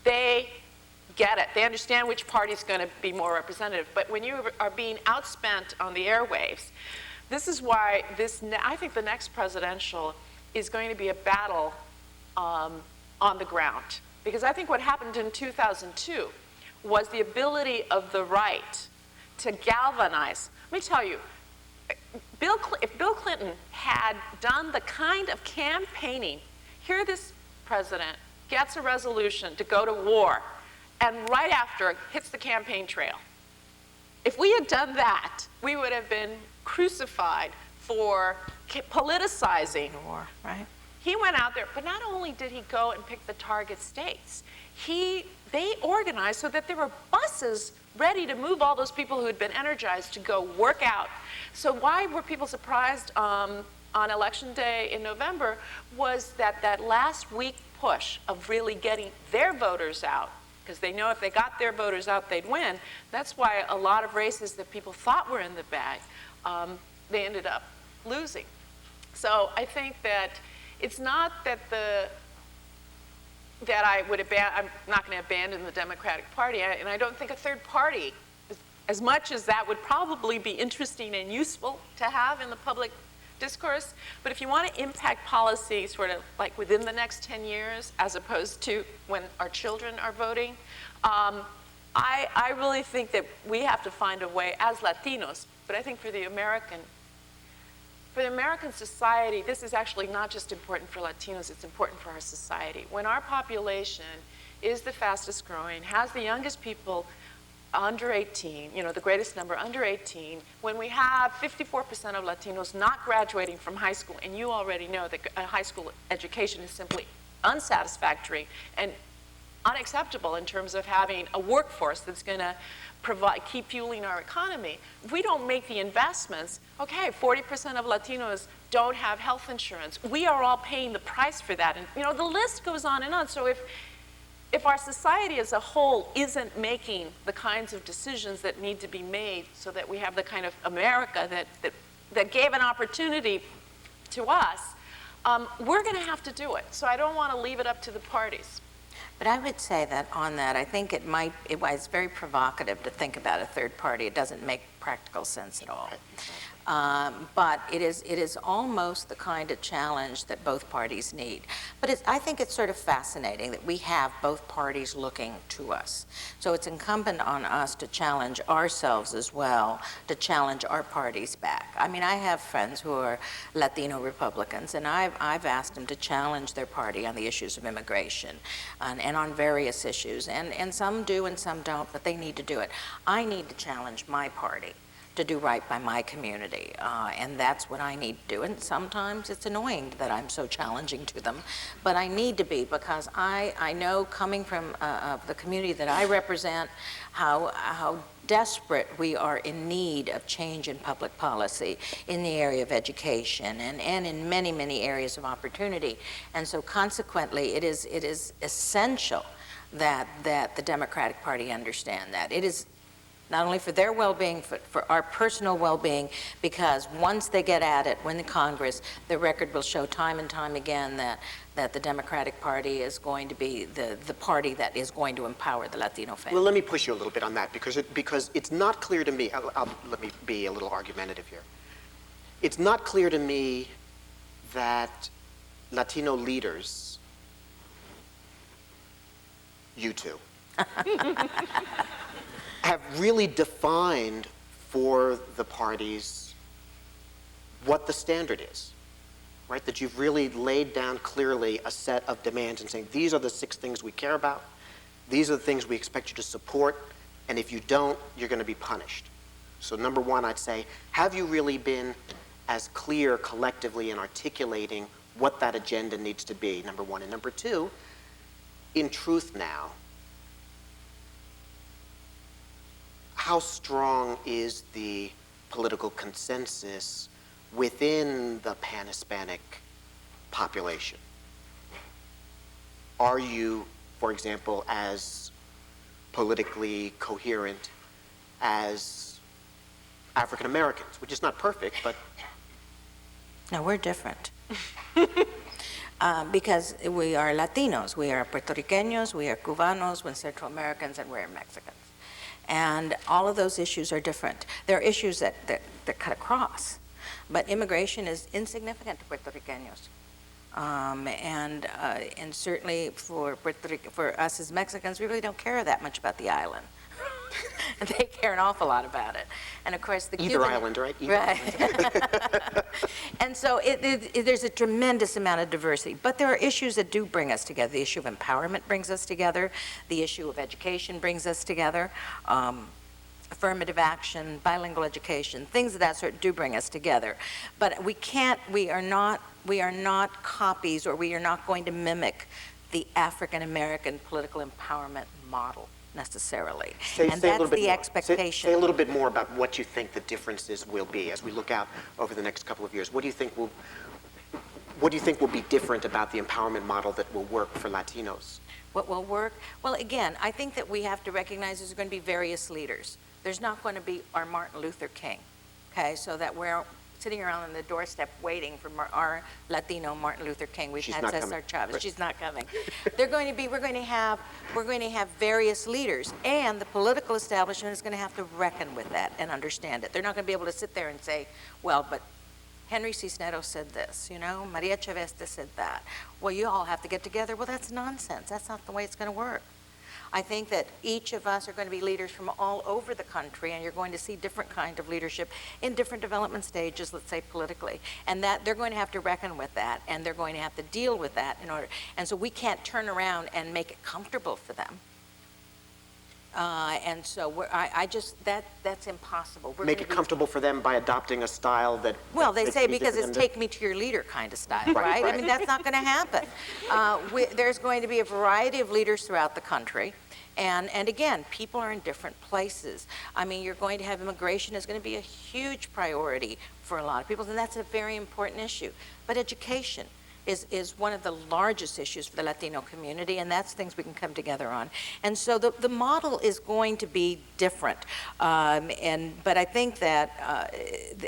they get it. They understand which party's going to be more representative. But when you are being outspent on the airwaves, this is why I think the next presidential is going to be a battle on the ground. Because I think what happened in 2002 was the ability of the right to galvanize. Let me tell you, if Bill Clinton had done the kind of campaigning, here this president gets a resolution to go to war, and right after hits the campaign trail. If we had done that, we would have been crucified for politicizing war, right? He went out there, but not only did he go and pick the target states, they organized so that there were buses ready to move all those people who had been energized to go work out. So why were people surprised on Election Day in November was that last week push of really getting their voters out, because they know if they got their voters out, they'd win. That's why a lot of races that people thought were in the bag, they ended up losing. So I think that it's not that I'm not going to abandon the Democratic Party, and I don't think a third party, as much as that would probably be interesting and useful to have in the public discourse, but if you want to impact policy sort of like within the next 10 years, as opposed to when our children are voting, I really think that we have to find a way as Latinos, but I think for the American society, this is actually not just important for Latinos, it's important for our society. When our population is the fastest growing, has the youngest people under 18, the greatest number under 18, when we have 54% of Latinos not graduating from high school, and you already know that high school education is simply unsatisfactory and unacceptable in terms of having a workforce that's going to keep fueling our economy. If we don't make the investments, okay, 40% of Latinos don't have health insurance. We are all paying the price for that. And the list goes on and on. So if our society as a whole isn't making the kinds of decisions that need to be made so that we have the kind of America that gave an opportunity to us, we're going to have to do it. So I don't want to leave it up to the parties. But I would say that on that, I think it was very provocative to think about a third party. It doesn't make practical sense at all. But it is almost the kind of challenge that both parties need. But I think it's sort of fascinating that we have both parties looking to us. So it's incumbent on us to challenge ourselves as well, to challenge our parties back. I mean, I have friends who are Latino Republicans, and I've asked them to challenge their party on the issues of immigration and on various issues. And some do and some don't, but they need to do it. I need to challenge my party to do right by my community, and that's what I need to do. And sometimes it's annoying that I'm so challenging to them, but I need to be, because I know, coming from the community that I represent, how desperate we are in need of change in public policy in the area of education and in many, many areas of opportunity. And so consequently, it is essential that the Democratic Party understand that. It is not only for their well-being, for our personal well-being, because once they get at it, when the Congress, the record will show time and time again that the Democratic Party is going to be the party that is going to empower the Latino family. Well, let me push you a little bit on that, because it's not clear to me, let me be a little argumentative here. It's not clear to me that Latino leaders, you two, have really defined for the parties what the standard is, right? That you've really laid down clearly a set of demands and saying, these are the 6 things we care about, these are the things we expect you to support, and if you don't, you're going to be punished. So number 1, I'd say, have you really been as clear collectively in articulating what that agenda needs to be, number 1. And number 2, in truth now, how strong is the political consensus within the Pan-Hispanic population? Are you, for example, as politically coherent as African Americans, which is not perfect, but... No, we're different. Because we are Latinos, we are Puerto Ricanos, we are Cubanos, we're Central Americans, and we're Mexicans. And all of those issues are different. There are issues that cut across, but immigration is insignificant to Puerto Ricanos. And certainly for us as Mexicans, we really don't care that much about the island. They care an awful lot about it. And of course, the Either Cuban, island, right? Either right. island. And so there's a tremendous amount of diversity. But there are issues that do bring us together. The issue of empowerment brings us together. The issue of education brings us together. Affirmative action, bilingual education, things of that sort do bring us together. But we are not copies, or we are not going to mimic the African American political empowerment model necessarily. And that's the expectation. Say a little bit more about what you think the differences will be as we look out over the next couple of years. What do you think will be different about the empowerment model that will work for Latinos? What will work? Well, again, I think that we have to recognize there's going to be various leaders. There's not going to be our Martin Luther King, okay? So that we're sitting around on the doorstep waiting for our Latino Martin Luther King. We've had Cesar Chavez. Right. She's not coming. We're going to have various leaders, and the political establishment is going to have to reckon with that and understand it. They're not going to be able to sit there and say, well, but Henry Cisneros said this, you know, Maria Chavesta said that. Well, you all have to get together. Well, that's nonsense. That's not the way it's going to work. I think that each of us are going to be leaders from all over the country, and you're going to see different kind of leadership in different development stages, let's say politically, and that they're going to have to reckon with that, and they're going to have to deal with that in order. And so we can't turn around and make it comfortable for them. And so that's impossible. Make it comfortable for them by adopting a style that... Well, they say because it's take me to your leader kind of style, right? I mean, that's not going to happen. There's going to be a variety of leaders throughout the country. And again, people are in different places. I mean, you're going to have immigration is going to be a huge priority for a lot of people, and that's a very important issue. But education is one of the largest issues for the Latino community, and that's things we can come together on. And so the model is going to be different. But I think that,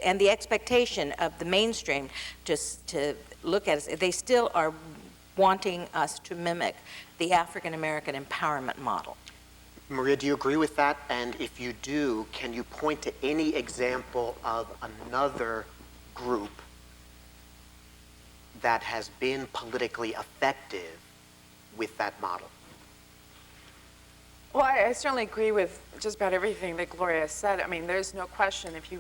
and the expectation of the mainstream to look at it, they still are wanting us to mimic the African American empowerment model. Maria, do you agree with that? And if you do, can you point to any example of another group that has been politically effective with that model? Well, I certainly agree with just about everything that Gloria said. I mean, there's no question if you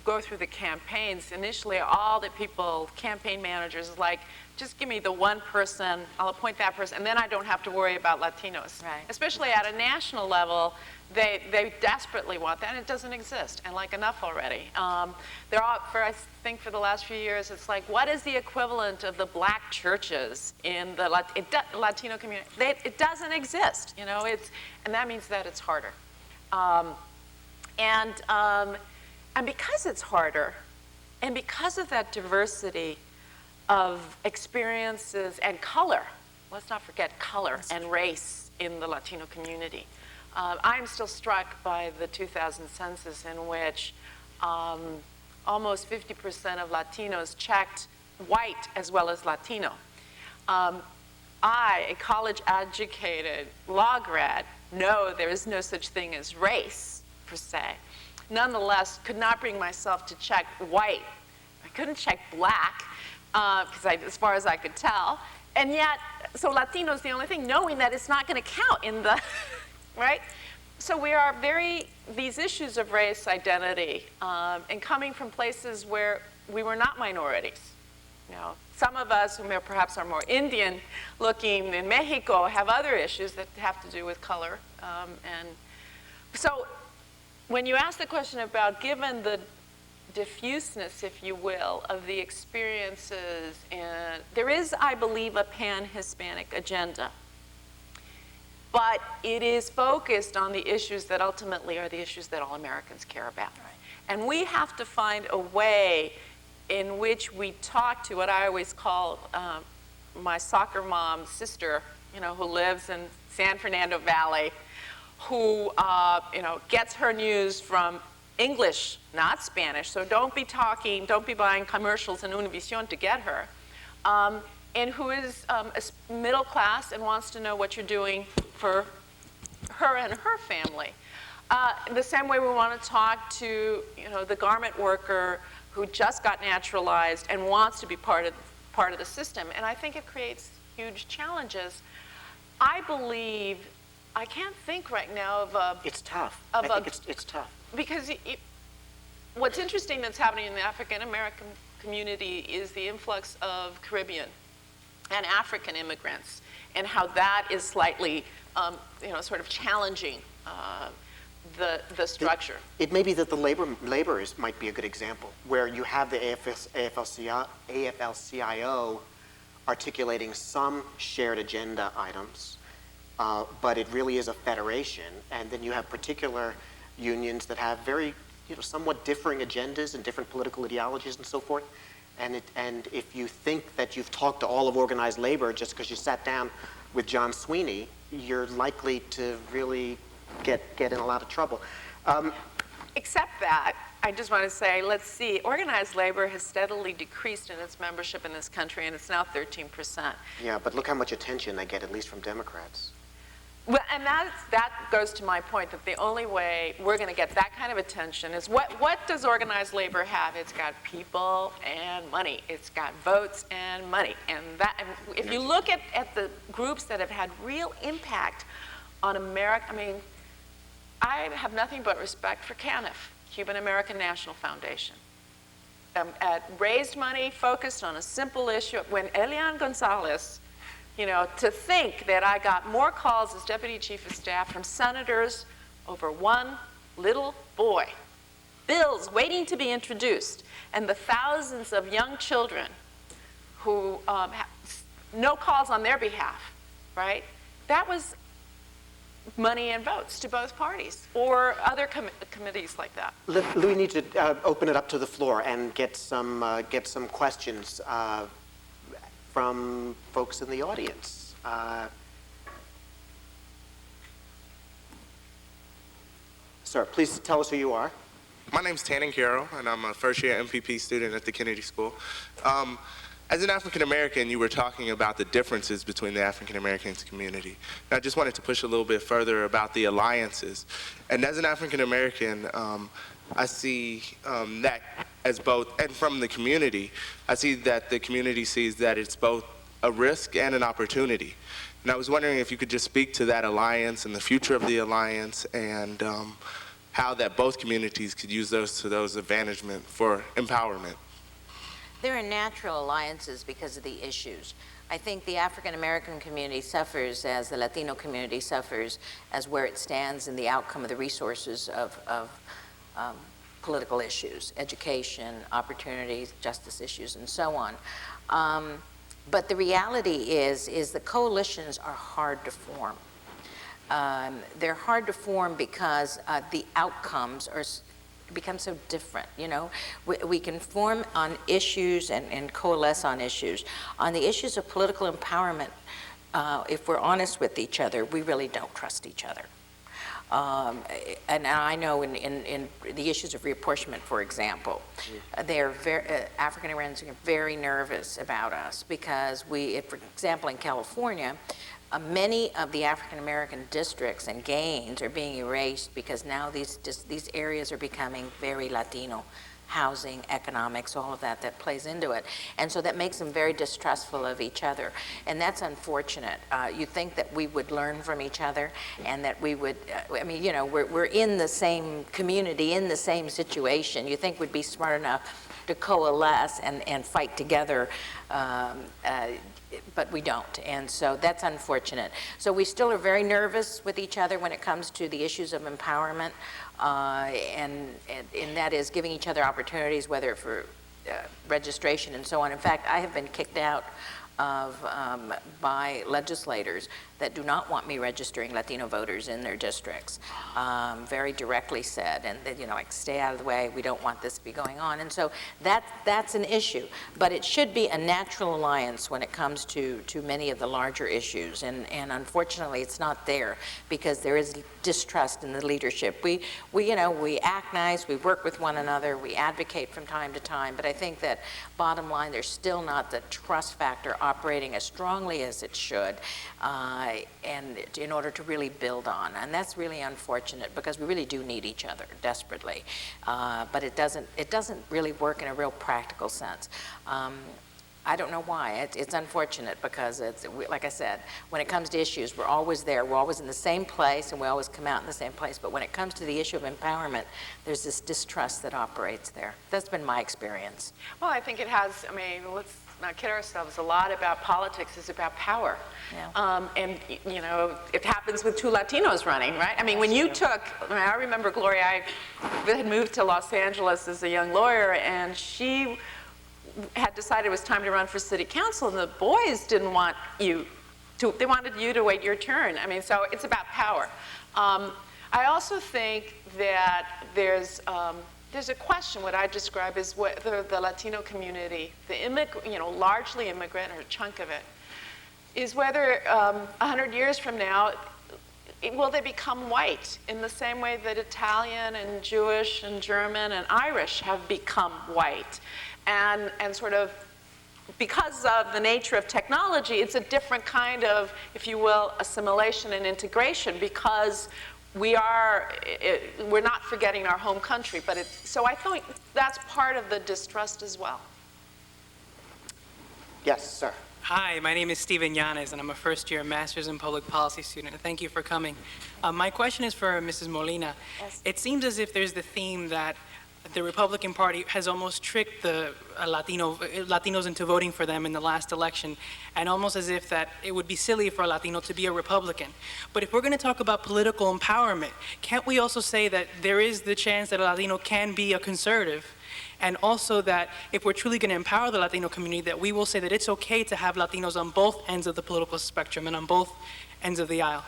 go through the campaigns, initially all the people, campaign managers, like, just give me the one person, I'll appoint that person, and then I don't have to worry about Latinos. Right. Especially at a national level, they desperately want that, and it doesn't exist, and like enough already. I think for the last few years, it's like, what is the equivalent of the black churches in the Latino community? It doesn't exist, you know, and that means that it's harder. And because it's harder, and because of that diversity of experiences and color, let's not forget color and race in the Latino community. I'm still struck by the 2000 census in which almost 50% of Latinos checked white as well as Latino. I, a college-educated law grad, know there is no such thing as race, per se. Nonetheless, could not bring myself to check white. I couldn't check black, as far as I could tell. And yet, so Latino is the only thing, knowing that it's not going to count in the right? So we are these issues of race, identity, and coming from places where we were not minorities. You know, some of us who perhaps are more Indian looking in Mexico have other issues that have to do with color. And so when you ask the question about, given the diffuseness, if you will, of the experiences, and there is, I believe, a pan-Hispanic agenda. But it is focused on the issues that ultimately are the issues that all Americans care about. Right. And we have to find a way in which we talk to what I always call my soccer mom's sister, you know, who lives in San Fernando Valley, who, you know, gets her news from English, not Spanish. So don't be buying commercials in Univision to get her. And who is middle class and wants to know what you're doing for her and her family. The same way we want to talk to, you know, the garment worker who just got naturalized and wants to be part of the system. And I think it creates huge challenges. I believe, I can't think right now of a... It's tough. I think it's tough. Because what's interesting that's happening in the African American community is the influx of Caribbean and African immigrants, and how that is slightly, you know, sort of challenging the structure. It may be that the laborers might be a good example, where you have the AFL-CIO articulating some shared agenda items, but it really is a federation, and then you have particular unions that have very, you know, somewhat differing agendas and different political ideologies and so forth. And if you think that you've talked to all of organized labor just because you sat down with John Sweeney, you're likely to really get in a lot of trouble. Except that, I just want to say, let's see, organized labor has steadily decreased in its membership in this country, and it's now 13%. Yeah, but look how much attention they get, at least from Democrats. Well, and that goes to my point that the only way we're going to get that kind of attention is what does organized labor have? It's got people and money. It's got votes and money. And if you look at the groups that have had real impact on America, I mean, I have nothing but respect for CANF, Cuban American National Foundation. Raised money, focused on a simple issue. When Elian Gonzalez, you know, to think that I got more calls as Deputy Chief of Staff from senators over one little boy, bills waiting to be introduced, and the thousands of young children who no calls on their behalf, right? That was money and votes to both parties, or other committees like that. Louis needs to open it up to the floor and get some questions from folks in the audience. Sir, please tell us who you are. My name's Tannen Carroll, and I'm a first-year MPP student at the Kennedy School. As an African American, you were talking about the differences between the African American community. And I just wanted to push a little bit further about the alliances. And as an African American, I see that as both, and from the community, I see that the community sees that it's both a risk and an opportunity. And I was wondering if you could just speak to that alliance and the future of the alliance, and how that both communities could use those to those advantagement for empowerment. There are natural alliances because of the issues. I think the African American community suffers as the Latino community suffers as where it stands in the outcome of the resources of political issues, education, opportunities, justice issues, and so on. But the reality is the coalitions are hard to form. They're hard to form because the outcomes become so different, you know. We can form on issues and coalesce on issues. On the issues of political empowerment, if we're honest with each other, we really don't trust each other. And I know in the issues of reapportionment, for example, they're African Americans are very nervous about us because for example, in California, many of the African American districts and gains are being erased because now these areas are becoming very Latino housing, economics, all of that plays into it. And so that makes them very distrustful of each other. And that's unfortunate. You think that we would learn from each other and that we would, I mean, you know, we're in the same community, in the same situation. You think we'd be smart enough to coalesce and fight together, but we don't, and so that's unfortunate. So we still are very nervous with each other when it comes to the issues of empowerment, and that is giving each other opportunities, whether for registration and so on. In fact, I have been kicked out of by legislators that do not want me registering Latino voters in their districts. Very directly said, and that, you know, like, stay out of the way, we don't want this to be going on. And so that's an issue, but it should be a natural alliance when it comes to many of the larger issues, and unfortunately it's not there because there is distrust in the leadership. We you know, we act nice, we work with one another, we advocate from time to time, but I think that bottom line, there's still not the trust factor operating as strongly as it should, and in order to really build on. And that's really unfortunate because we really do need each other desperately. But it doesn't really work in a real practical sense. I don't know why. It's unfortunate because like I said, when it comes to issues, we're always there. We're always in the same place and we always come out in the same place. But when it comes to the issue of empowerment, there's this distrust that operates there. That's been my experience. Well, I think it has, I mean, let's not kid ourselves. A lot about politics is about power. Yeah. And, you know, it happens with two Latinos running, right? I mean, when you took, I remember Gloria, I had moved to Los Angeles as a young lawyer, and she had decided it was time to run for city council, and the boys didn't want you to, they wanted you to wait your turn. I mean, so it's about power. I also think that there's a question, what I describe as whether the Latino community, you know, largely immigrant, or a chunk of it, is whether 100 years from now, will they become white in the same way that Italian and Jewish and German and Irish have become white? And sort of, because of the nature of technology, it's a different kind of, if you will, assimilation and integration, because we're not forgetting our home country, but so I think that's part of the distrust as well. Yes, sir. Hi, my name is Steven Yanes, and I'm a first-year Master's in Public Policy student. Thank you for coming. My question is for Mrs. Molina. Yes. It seems as if there's the theme that the Republican Party has almost tricked the Latinos into voting for them in the last election, and almost as if that it would be silly for a Latino to be a Republican. But if we're going to talk about political empowerment, can't we also say that there is the chance that a Latino can be a conservative? And also that if we're truly going to empower the Latino community, that we will say that it's okay to have Latinos on both ends of the political spectrum and on both ends of the aisle.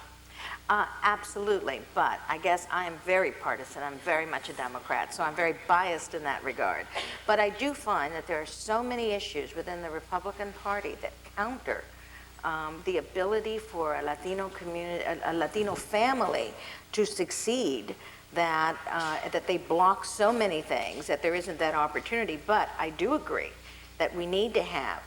Absolutely, but I guess I am very partisan. I'm very much a Democrat, so I'm very biased in that regard. But I do find that there are so many issues within the Republican Party that counter the ability for a Latino community, a Latino family to succeed, that they block so many things that there isn't that opportunity. But I do agree that we need to have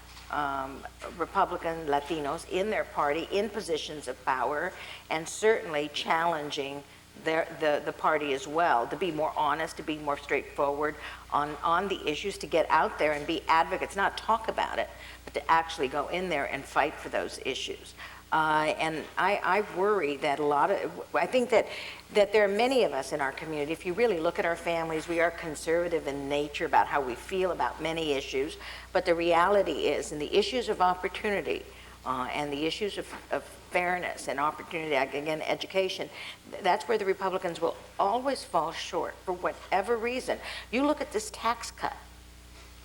Republican Latinos in their party in positions of power, and certainly challenging the party as well, to be more honest, to be more straightforward on the issues, to get out there and be advocates, not talk about it, but to actually go in there and fight for those issues. And I worry that I think that there are many of us in our community, if you really look at our families, we are conservative in nature about how we feel about many issues, but the reality is, in the issues of opportunity and the issues of fairness and opportunity, again, education, that's where the Republicans will always fall short for whatever reason. You look at this tax cut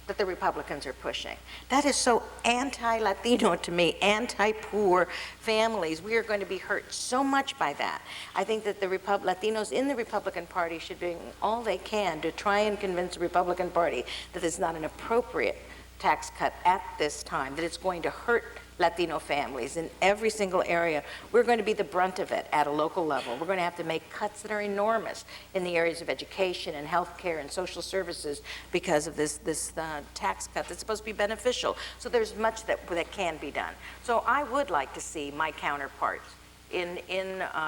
that the Republicans are pushing. That is so anti-Latino to me, anti-poor families. We are going to be hurt so much by that. I think that the Latinos in the Republican Party should do all they can to try and convince the Republican Party that it's not an appropriate tax cut at this time, that it's going to hurt Latino families in every single area. We're going to be the brunt of it at a local level. We're going to have to make cuts that are enormous in the areas of education and healthcare and social services because of this tax cut that's supposed to be beneficial. So there's much that can be done. So I would like to see my counterparts in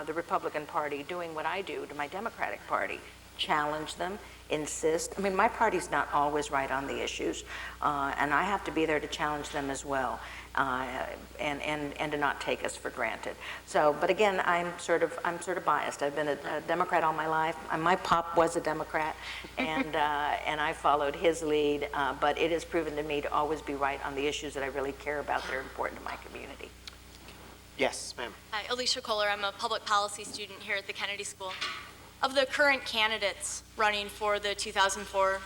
the Republican Party doing what I do to my Democratic Party, challenge them, insist. I mean, my party's not always right on the issues, and I have to be there to challenge them as well, and to not take us for granted. So, but again, I'm sort of biased. I've been a Democrat all my life. My pop was a Democrat, and I followed his lead. But it has proven to me to always be right on the issues that I really care about that are important to my community. Yes, ma'am. Hi, Alicia Kohler. I'm a public policy student here at the Kennedy School. Of the current candidates running for the 2004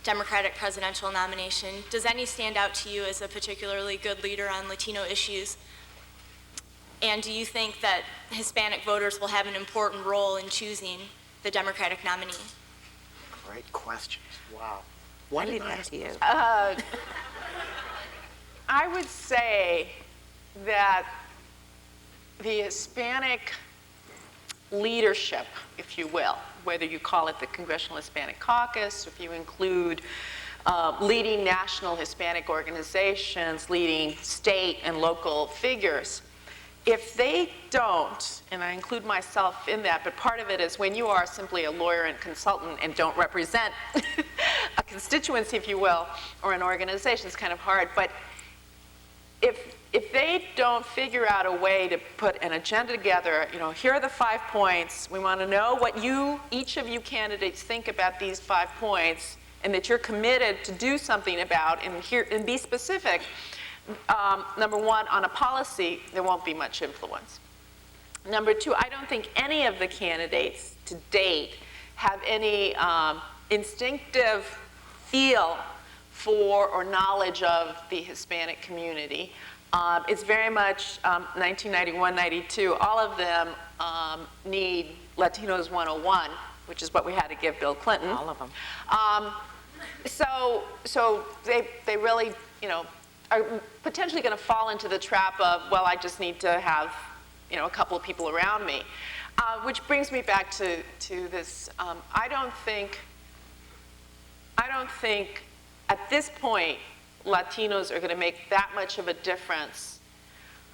Democratic presidential nomination, does any stand out to you as a particularly good leader on Latino issues? And do you think that Hispanic voters will have an important role in choosing the Democratic nominee? Great questions. Wow. Why did I ask you? I would say that the Hispanic leadership, if you will, whether you call it the Congressional Hispanic Caucus, if you include leading national Hispanic organizations, leading state and local figures, if they don't, and I include myself in that, but part of it is when you are simply a lawyer and consultant and don't represent a constituency, if you will, or an organization, it's kind of hard. But if they don't figure out a way to put an agenda together, you know, here are the 5 points. We want to know what each of you candidates think about these 5 points, and that you're committed to do something about, and be specific. Number one, on a policy, there won't be much influence. Number two, I don't think any of the candidates to date have any instinctive feel for or knowledge of the Hispanic community. It's very much 1991, 92. All of them need Latinos 101, which is what we had to give Bill Clinton. All of them. So they really, you know, are potentially going to fall into the trap of, well, I just need to have, you know, a couple of people around me. Which brings me back to this. I don't think at this point Latinos are going to make that much of a difference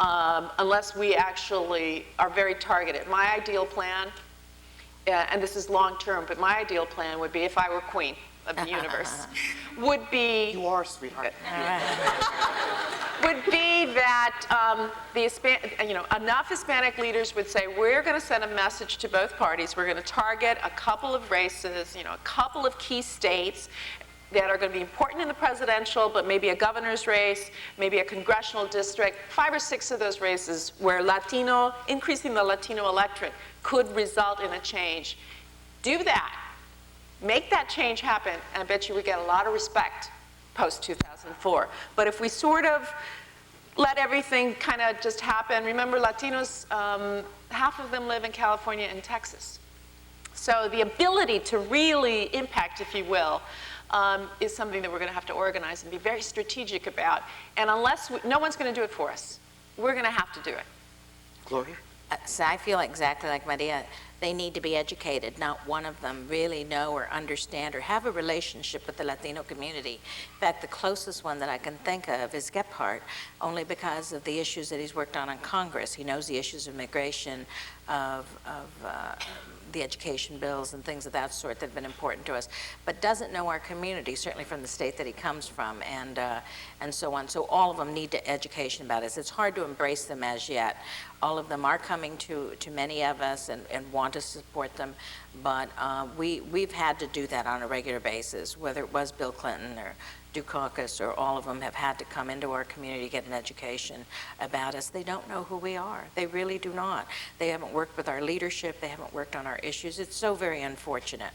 unless we actually are very targeted. My ideal plan, and this is long term, but my ideal plan would be, if I were queen of the universe, would be... You are, sweetheart. Would be that enough Hispanic leaders would say, we're going to send a message to both parties. We're going to target a couple of races, you know, a couple of key states that are going to be important in the presidential, but maybe a governor's race, maybe a congressional district, 5 or 6 of those races where increasing the Latino electorate could result in a change. Do that. Make that change happen, and I bet you we get a lot of respect post-2004. But if we sort of let everything kind of just happen, remember Latinos, half of them live in California and Texas. So the ability to really impact, if you will, is something that we're going to have to organize and be very strategic about. And unless no one's going to do it for us, we're going to have to do it. Gloria? So I feel exactly like Maria. They need to be educated. Not one of them really know or understand or have a relationship with the Latino community. In fact, the closest one that I can think of is Gephardt, only because of the issues that he's worked on in Congress. He knows the issues of migration, of the education bills and things of that sort that have been important to us, but doesn't know our community, certainly from the state that he comes from, and so on. So all of them need education about us. It's hard to embrace them as yet. All of them are coming to many of us and want to support them, but we've had to do that on a regular basis, whether it was Bill Clinton or Dukakis, or all of them have had to come into our community, get an education about us. They don't know who we are. They really do not. They haven't worked with our leadership. They haven't worked on our issues. It's so very unfortunate.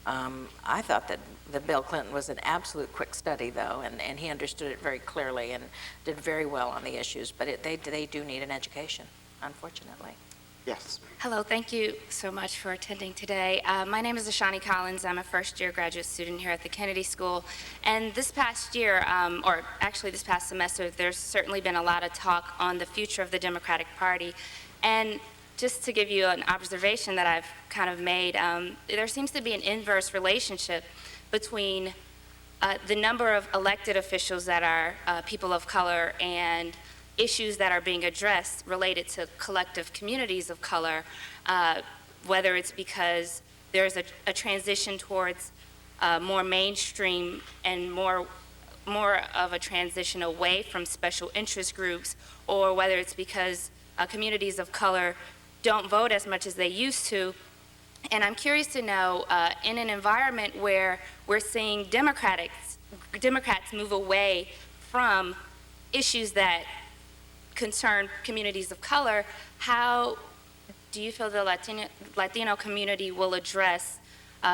I thought that Bill Clinton was an absolute quick study, though, and he understood it very clearly and did very well on the issues. But they do need an education, unfortunately. Yes. Hello, thank you so much for attending today. My name is Ashani Collins. I'm a first-year graduate student here at the Kennedy School. And this past year, or actually this past semester, there's certainly been a lot of talk on the future of the Democratic Party. And just to give you an observation that I've kind of made, there seems to be an inverse relationship between the number of elected officials that are people of color and issues that are being addressed related to collective communities of color, whether it's because there's a transition towards more mainstream and more of a transition away from special interest groups, or whether it's because communities of color don't vote as much as they used to. And I'm curious to know, in an environment where we're seeing Democrats move away from issues that concern communities of color, how do you feel the Latino community will address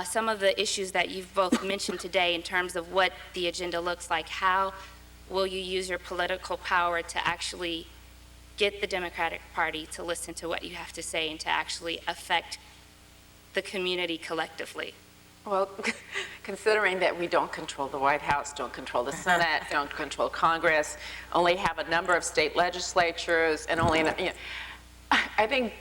some of the issues that you've both mentioned today in terms of what the agenda looks like? How will you use your political power to actually get the Democratic Party to listen to what you have to say and to actually affect the community collectively? Well, considering that we don't control the White House, don't control the Senate, don't control Congress, only have a number of state legislatures, and only, I think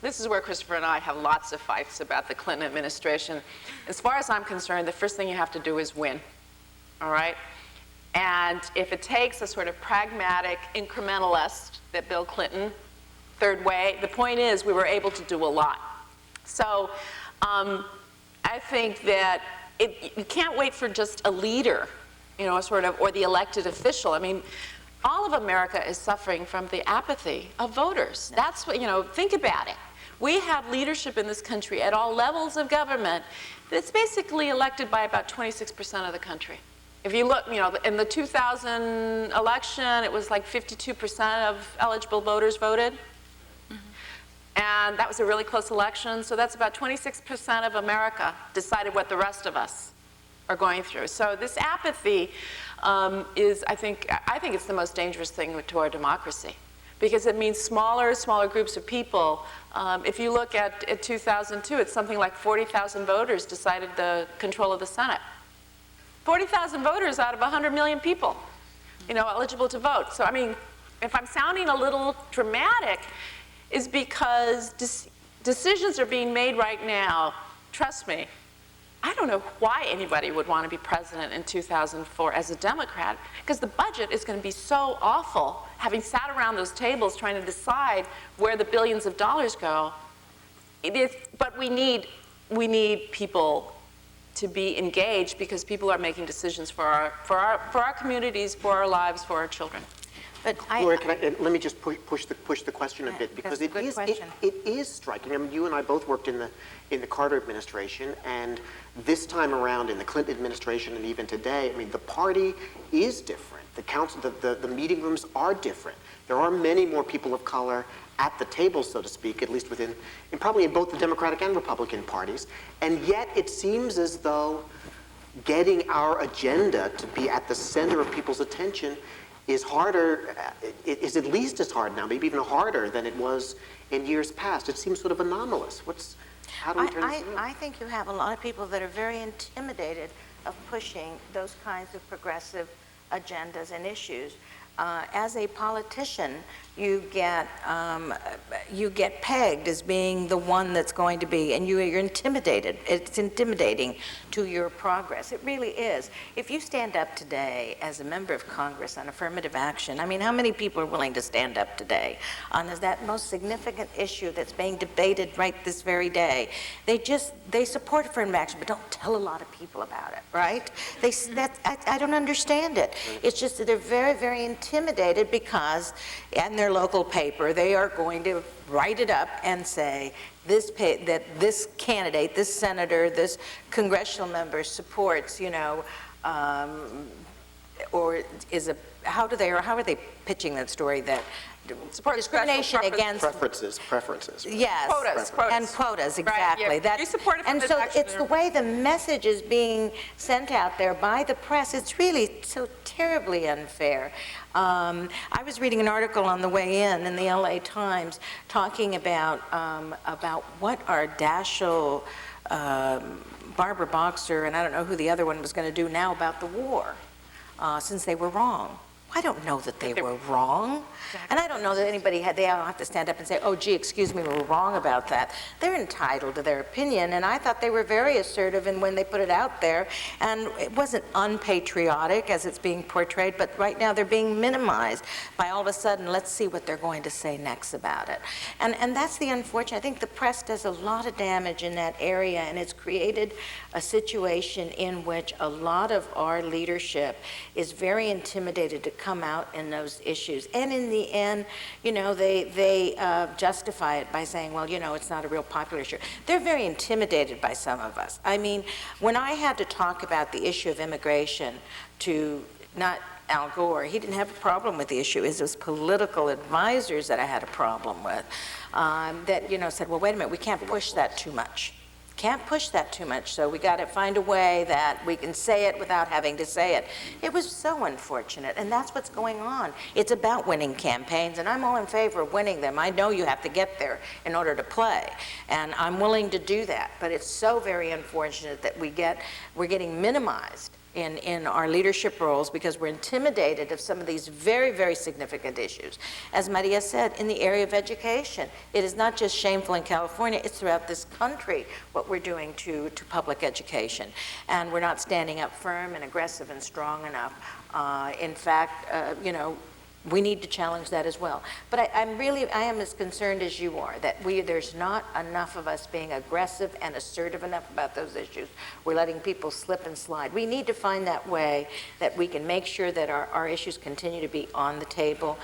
this is where Christopher and I have lots of fights about the Clinton administration. As far as I'm concerned, the first thing you have to do is win, all right? And if it takes a sort of pragmatic incrementalist that Bill Clinton, third way, the point is we were able to do a lot. So I think that you can't wait for just a leader, or the elected official. I mean, all of America is suffering from the apathy of voters. That's what, think about it. We have leadership in this country at all levels of government that's basically elected by about 26% of the country. If you look, in the 2000 election, it was like 52% of eligible voters voted. And that was a really close election, so that's about 26% of America decided what the rest of us are going through. So this apathy is, I think it's the most dangerous thing to our democracy, because it means smaller groups of people. If you look at 2002, it's something like 40,000 voters decided the control of the Senate. 40,000 voters out of 100 million people, eligible to vote. So, I mean, if I'm sounding a little dramatic, is because decisions are being made right now. Trust me, I don't know why anybody would want to be president in 2004 as a Democrat, because the budget is going to be so awful, having sat around those tables trying to decide where the billions of dollars go. But we need people to be engaged, because people are making decisions for our communities, for our lives, for our children. But Gloria, let me just push the question a bit, because it is striking. I mean, you and I both worked in the Carter administration, and this time around in the Clinton administration, and even today, I mean, the party is different. The council, the meeting rooms are different. There are many more people of color at the table, so to speak, at least probably in both the Democratic and Republican parties. And yet it seems as though getting our agenda to be at the center of people's attention is harder, is at least as hard now, maybe even harder than it was in years past. It seems sort of anomalous. How do we turn this around? I think you have a lot of people that are very intimidated of pushing those kinds of progressive agendas and issues. As a politician, you get pegged as being the one that's going to be, and you're intimidated. It's intimidating to your progress. It really is. If you stand up today as a member of Congress on affirmative action, I mean, how many people are willing to stand up today on that most significant issue that's being debated right this very day? They support affirmative action, but don't tell a lot of people about it, right? I don't understand it. It's just that they're very, very intimidated because, and their local paper, they are going to write it up and say that this candidate, this senator, this congressional member supports, or how are they pitching that story that discrimination against preferences. Yes, quotas. And quotas, exactly. Right, yeah. You support and so it's the way the message is being sent out there by the press. It's really so terribly unfair. I was reading an article on the way in the LA Times talking about what are Daschle, Barbara Boxer, and I don't know who the other one was going to do now about the war, since they were wrong. I don't know that they were wrong. And I don't know that anybody had, they all have to stand up and say, oh, gee, excuse me, we're wrong about that. They're entitled to their opinion, and I thought they were very assertive in when they put it out there. And it wasn't unpatriotic as it's being portrayed, but right now they're being minimized by all of a sudden, let's see what they're going to say next about it. And that's the unfortunate. I think the press does a lot of damage in that area, and it's created a situation in which a lot of our leadership is very intimidated to come out in those issues. And in the end, you know, they justify it by saying, well, you know, it's not a real popular issue. They're very intimidated by some of us. I mean, when I had to talk about the issue of immigration to not Al Gore, he didn't have a problem with the issue. It was political advisors that I had a problem with that, you know, said, well, wait a minute, we can't push that too much. Can't push that too much, so we got to find a way that we can say it without having to say it. It was so unfortunate, and that's what's going on. It's about winning campaigns, and I'm all in favor of winning them. I know you have to get there in order to play, and I'm willing to do that, but it's so very unfortunate that we're getting minimized in our leadership roles because we're intimidated of some of these very, very significant issues. As Maria said, in the area of education, it is not just shameful in California, it's throughout this country what we're doing to public education. And we're not standing up firm and aggressive and strong enough. In fact, you know, we need to challenge that as well. But I am as concerned as you are that there's not enough of us being aggressive and assertive enough about those issues. We're letting people slip and slide. We need to find that way that we can make sure that our issues continue to be on the table.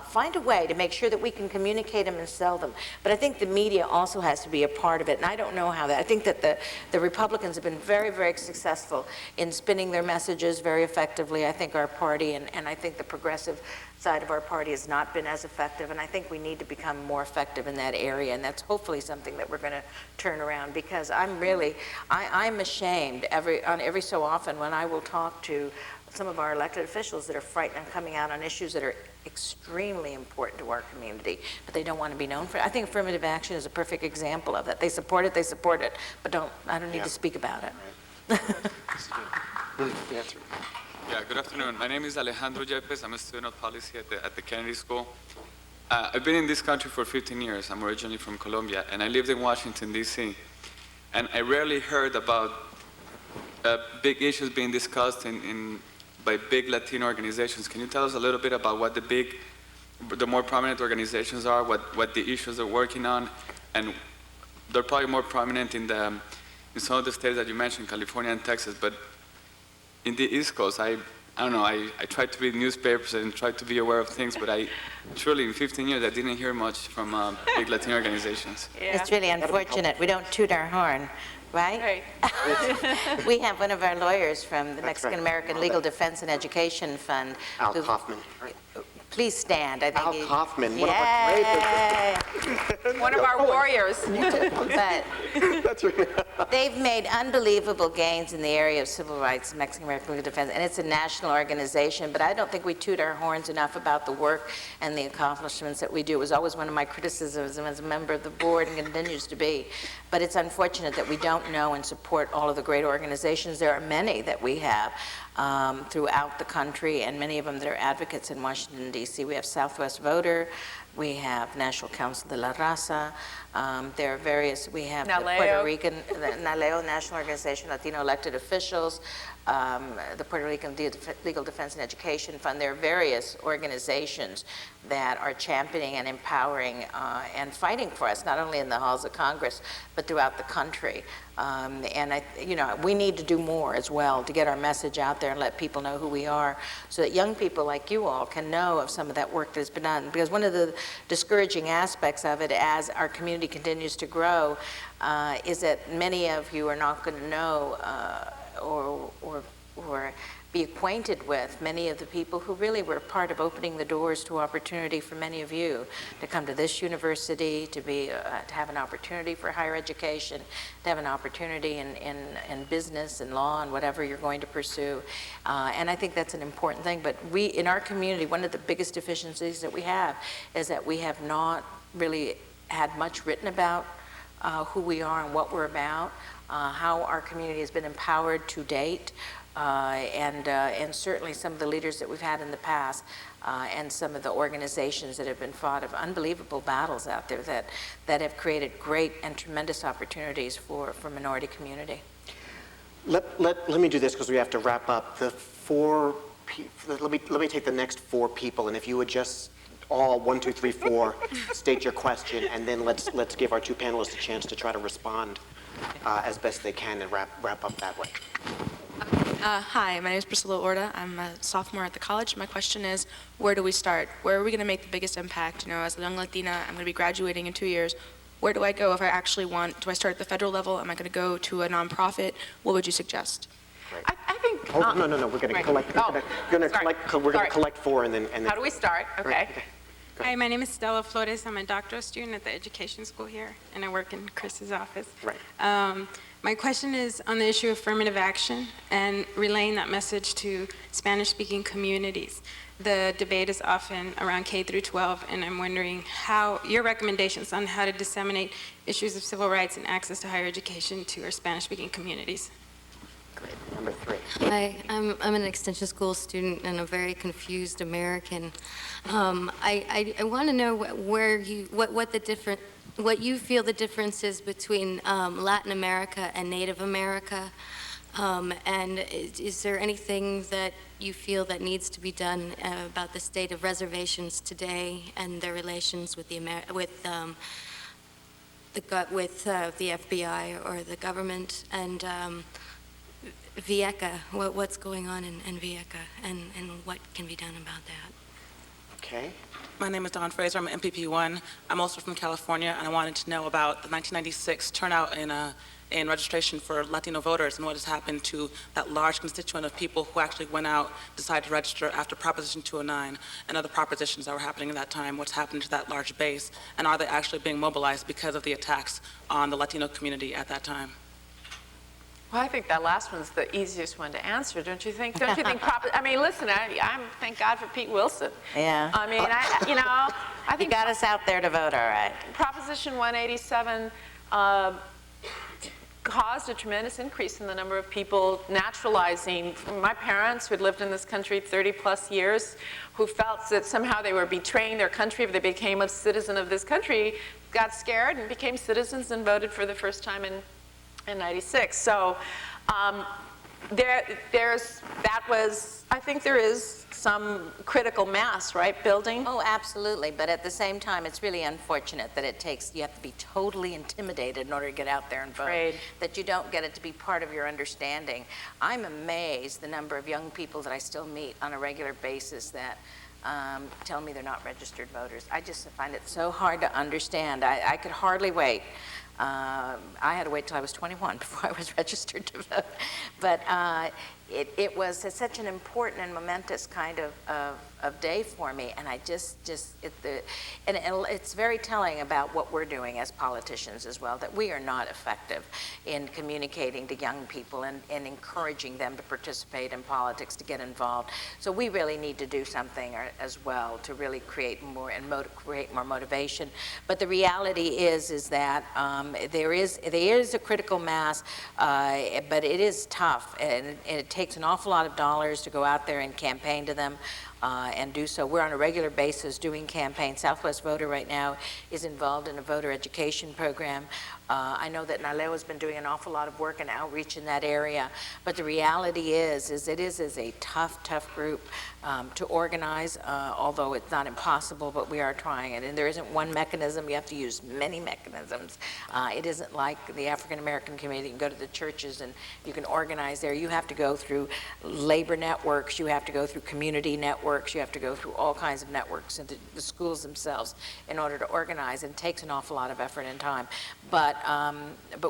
Find a way to make sure that we can communicate them and sell them. But I think the media also has to be a part of it, and I don't know how that. I think that the Republicans have been very, very successful in spinning their messages very effectively. I think our party and I think the progressive side of our party has not been as effective, and I think we need to become more effective in that area, and that's hopefully something that we're going to turn around, because I'm ashamed every so often when I will talk to some of our elected officials that are frightened of coming out on issues that are extremely important to our community, but they don't want to be known for it. I think affirmative action is a perfect example of that. They support it, but I don't need to speak about it. Yeah, good afternoon. My name is Alejandro Yepes. I'm a student of policy at the Kennedy School. I've been in this country for 15 years. I'm originally from Colombia, and I lived in Washington, D.C. And I rarely heard about big issues being discussed by big Latino organizations. Can you tell us a little bit about what the more prominent organizations are, what the issues they're working on? And they're probably more prominent in some of the states that you mentioned, California and Texas, but in the East Coast, I don't know, I tried to read newspapers and tried to be aware of things, but truly in 15 years, I didn't hear much from big Latino organizations. Yeah. It's really unfortunate. We don't toot our horn, right? Right. We have one of our lawyers from the Mexican-American Legal Defense and Education Fund. Al Kaufman. Please stand. I think Al Kaufman, one of our great one of our warriors. But they've made unbelievable gains in the area of civil rights, Mexican-American Legal Defense, and it's a national organization, but I don't think we toot our horns enough about the work and the accomplishments that we do. It was always one of my criticisms as a member of the board and continues to be. But it's unfortunate that we don't know and support all of the great organizations. There are many that we have throughout the country, and many of them that are advocates in Washington, D.C. We have Southwest Voter, we have National Council de la Raza, there are various, we have the Puerto Rican, NALEO, National Organization of Latino Elected Officials, the Puerto Rican Legal Defense and Education Fund. There are various organizations that are championing and empowering and fighting for us, not only in the halls of Congress, but throughout the country. And we need to do more as well to get our message out there and let people know who we are, so that young people like you all can know of some of that work that's been done. Because one of the discouraging aspects of it as our community continues to grow is that many of you are not going to know or be acquainted with many of the people who really were part of opening the doors to opportunity for many of you to come to this university, to have an opportunity for higher education, to have an opportunity in business and law and whatever you're going to pursue. And I think that's an important thing. But in our community, one of the biggest deficiencies that we have is that we have not really had much written about who we are and what we're about. How our community has been empowered to date and certainly some of the leaders that we've had in the past, and some of the organizations that have been fought of unbelievable battles out there that have created great and tremendous opportunities for minority community. Let me do this because we have to wrap up. Let me take the next 4 people, and if you would just all 1, 2, 3, 4 state your question, and then let's give our 2 panelists a chance to try to respond as best they can and wrap up that way. Hi, my name is Priscilla Orta. I'm a sophomore at the college. My question is, where do we start? Where are we going to make the biggest impact? You know, as a young Latina, I'm going to be graduating in 2 years. Where do I go if I actually want? Do I start at the federal level? Am I going to go to a nonprofit? What would you suggest? I think. Oh, no. We're going to collect. We're going to collect 4, and then. How do we start? Okay. Hi, my name is Stella Flores. I'm a doctoral student at the education school here, and I work in Chris's office. Right. My question is on the issue of affirmative action and relaying that message to Spanish-speaking communities. The debate is often around K through 12, and I'm wondering how your recommendations on how to disseminate issues of civil rights and access to higher education to our Spanish-speaking communities. Great. Number 3. Hi, I'm an extension school student and a very confused American. I want to know what you feel the difference is between Latin America and Native America, and is there anything that you feel that needs to be done about the state of reservations today and their relations with the FBI or the government, and Vieca, what's going on in Vieca, and what can be done about that? Okay. My name is Dawn Fraser. I'm an MPP1. I'm also from California, and I wanted to know about the 1996 turnout in registration for Latino voters and what has happened to that large constituent of people who actually went out, decided to register after Proposition 209 and other propositions that were happening at that time. What's happened to that large base, and are they actually being mobilized because of the attacks on the Latino community at that time? Well, I think that last one's the easiest one to answer, don't you think? Don't you think? I mean, listen, I'm thank God for Pete Wilson. Yeah. I mean, I think he got us out there to vote, all right. Proposition 187 caused a tremendous increase in the number of people naturalizing. My parents, who had lived in this country 30-plus years, who felt that somehow they were betraying their country if they became a citizen of this country, got scared and became citizens and voted for the first time in 96. So I think there is some critical mass, right, building? Oh, absolutely. But at the same time, it's really unfortunate that you have to be totally intimidated in order to get out there and vote. Right. That you don't get it to be part of your understanding. I'm amazed the number of young people that I still meet on a regular basis that tell me they're not registered voters. I just find it so hard to understand. I could hardly wait. I had to wait till I was 21 before I was registered to vote. But it was such an important and momentous kind of day for me, and it's very telling about what we're doing as politicians as well, that we are not effective in communicating to young people and encouraging them to participate in politics, to get involved. So we really need to do something as well to really create more and create more motivation. But the reality is that there is a critical mass, but it is tough, and it takes an awful lot of dollars to go out there and campaign to them. And do so. We're on a regular basis doing campaigns. Southwest Voter right now is involved in a voter education program. I know that Naleo has been doing an awful lot of work and outreach in that area. But the reality is it is a tough group to organize, although it's not impossible, but we are trying it. And there isn't one mechanism. You have to use many mechanisms. It isn't like the African American community. You can go to the churches and you can organize there. You have to go through labor networks. You have to go through community networks. You have to go through all kinds of networks into the schools themselves in order to organize. And it takes an awful lot of effort and time. But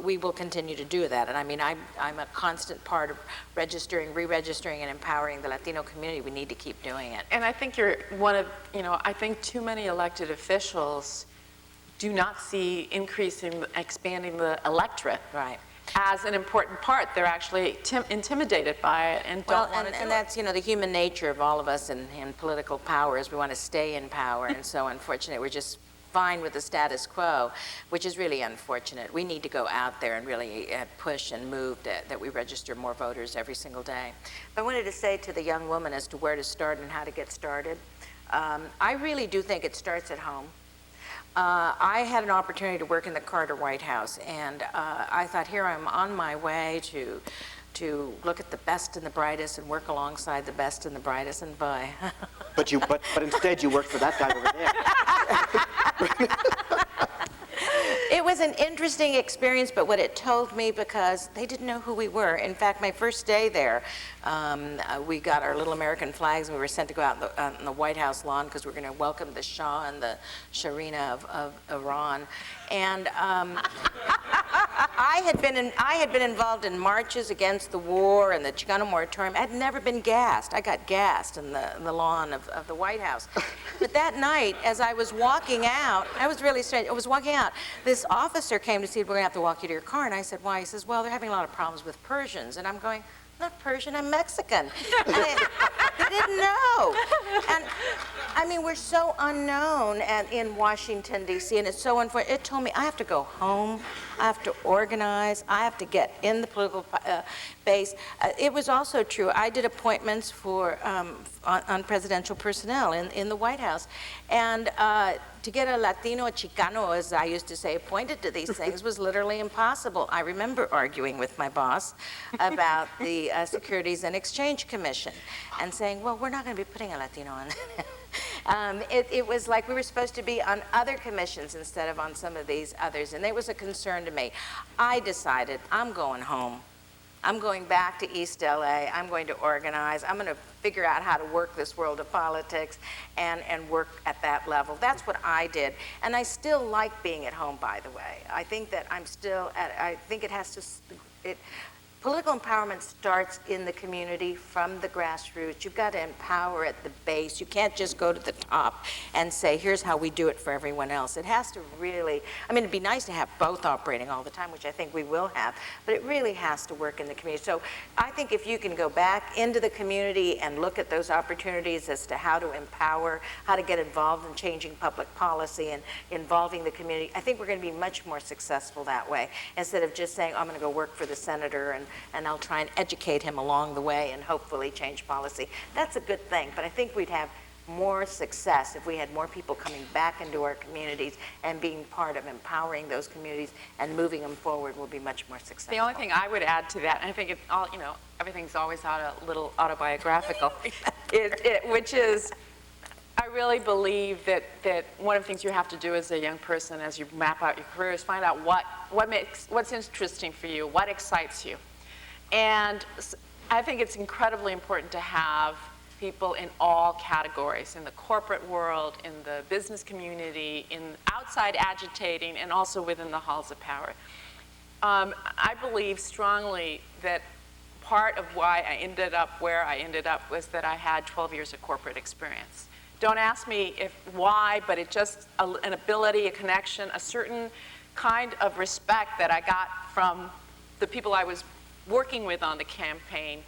we will continue to do that. And I mean, I'm a constant part of registering, re-registering, and empowering the Latino community. We need to keep doing it. And I think you're one of, I think too many elected officials do not see expanding the electorate. Right. As an important part. They're actually intimidated by it and don't want to do it. And that's, the human nature of all of us in political power is we want to stay in power. And so, unfortunately, we're just fine with the status quo, which is really unfortunate. We need to go out there and really push and move that we register more voters every single day. But I wanted to say to the young woman as to where to start and how to get started. I really do think it starts at home. I had an opportunity to work in the Carter White House, and I thought, here I'm on my way to look at the best and the brightest and work alongside the best and the brightest, and boy. But instead you worked for that guy over there. It was an interesting experience, but what it told me, because they didn't know who we were. In fact, my first day there, we got our little American flags, and we were sent to go out on the White House lawn because we were going to welcome the Shah and the Sharina of Iran. And I had been involved in marches against the war and the Chicano moratorium. I'd never been gassed. I got gassed in the lawn of the White House. But that night, as I was walking out, I was really strange. I was walking out. This officer came to see, we're going to have to walk you to your car. And I said, why? He says, well, they're having a lot of problems with Persians. And I'm going, I'm not Persian, I'm Mexican. And they didn't know. And I mean, we're so unknown in Washington, D.C., and it's so unfortunate. It told me I have to go home, I have to organize, I have to get in the political base. It was also true. I did appointments for on presidential personnel in the White House, and to get a Latino, a Chicano, as I used to say, appointed to these things was literally impossible. I remember arguing with my boss about the Securities and Exchange Commission and saying, well, we're not going to be putting a Latino on. It was like we were supposed to be on other commissions instead of on some of these others, and it was a concern to me. I decided I'm going home. I'm going back to East LA. I'm going to organize. I'm going to figure out how to work this world of politics and work at that level. That's what I did. And I still like being at home, by the way. I think that I'm still I think it has to, political empowerment starts in the community from the grassroots. You've got to empower at the base. You can't just go to the top and say, here's how we do it for everyone else. It has to really, I mean, it'd be nice to have both operating all the time, which I think we will have, but it really has to work in the community. So I think if you can go back into the community and look at those opportunities as to how to empower, how to get involved in changing public policy and involving the community, I think we're going to be much more successful that way, instead of just saying, oh, I'm going to go work for the senator and I'll try and educate him along the way and hopefully change policy. That's a good thing, but I think we'd have more success if we had more people coming back into our communities and being part of empowering those communities and moving them forward will be much more successful. The only thing I would add to that, and I think everything's always a little autobiographical, which is, I really believe that one of the things you have to do as a young person as you map out your career is find out what's interesting for you, what excites you. And I think it's incredibly important to have people in all categories, in the corporate world, in the business community, outside agitating, and also within the halls of power. I believe strongly that part of why I ended up where I ended up was that I had 12 years of corporate experience. Don't ask me why, but it just an ability, a connection, a certain kind of respect that I got from the people I was working with on the campaign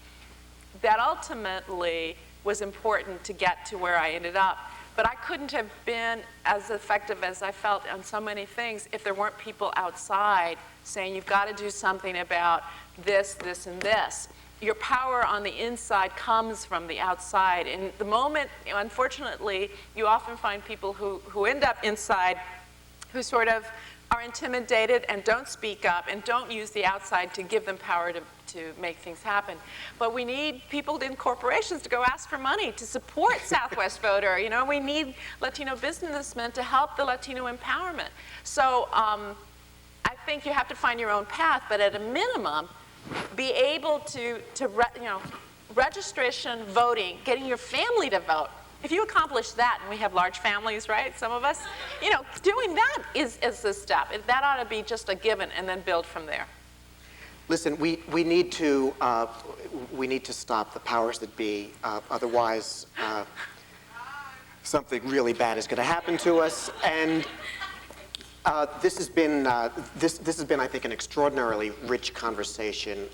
that ultimately was important to get to where I ended up. But I couldn't have been as effective as I felt on so many things if there weren't people outside saying, you've got to do something about this, this, and this. Your power on the inside comes from the outside. And the moment, unfortunately, you often find people who end up inside who sort of are intimidated and don't speak up and don't use the outside to give them power to make things happen. But we need people in corporations to go ask for money to support Southwest Voter. You know, we need Latino businessmen to help the Latino empowerment. So I think you have to find your own path, but at a minimum, be able to registration, voting, getting your family to vote. If you accomplish that, and we have large families, right, some of us, doing that is a step. That ought to be just a given and then build from there. Listen, we need to stop the powers that be. Otherwise, something really bad is going to happen to us. And this has been, I think, an extraordinarily rich conversation.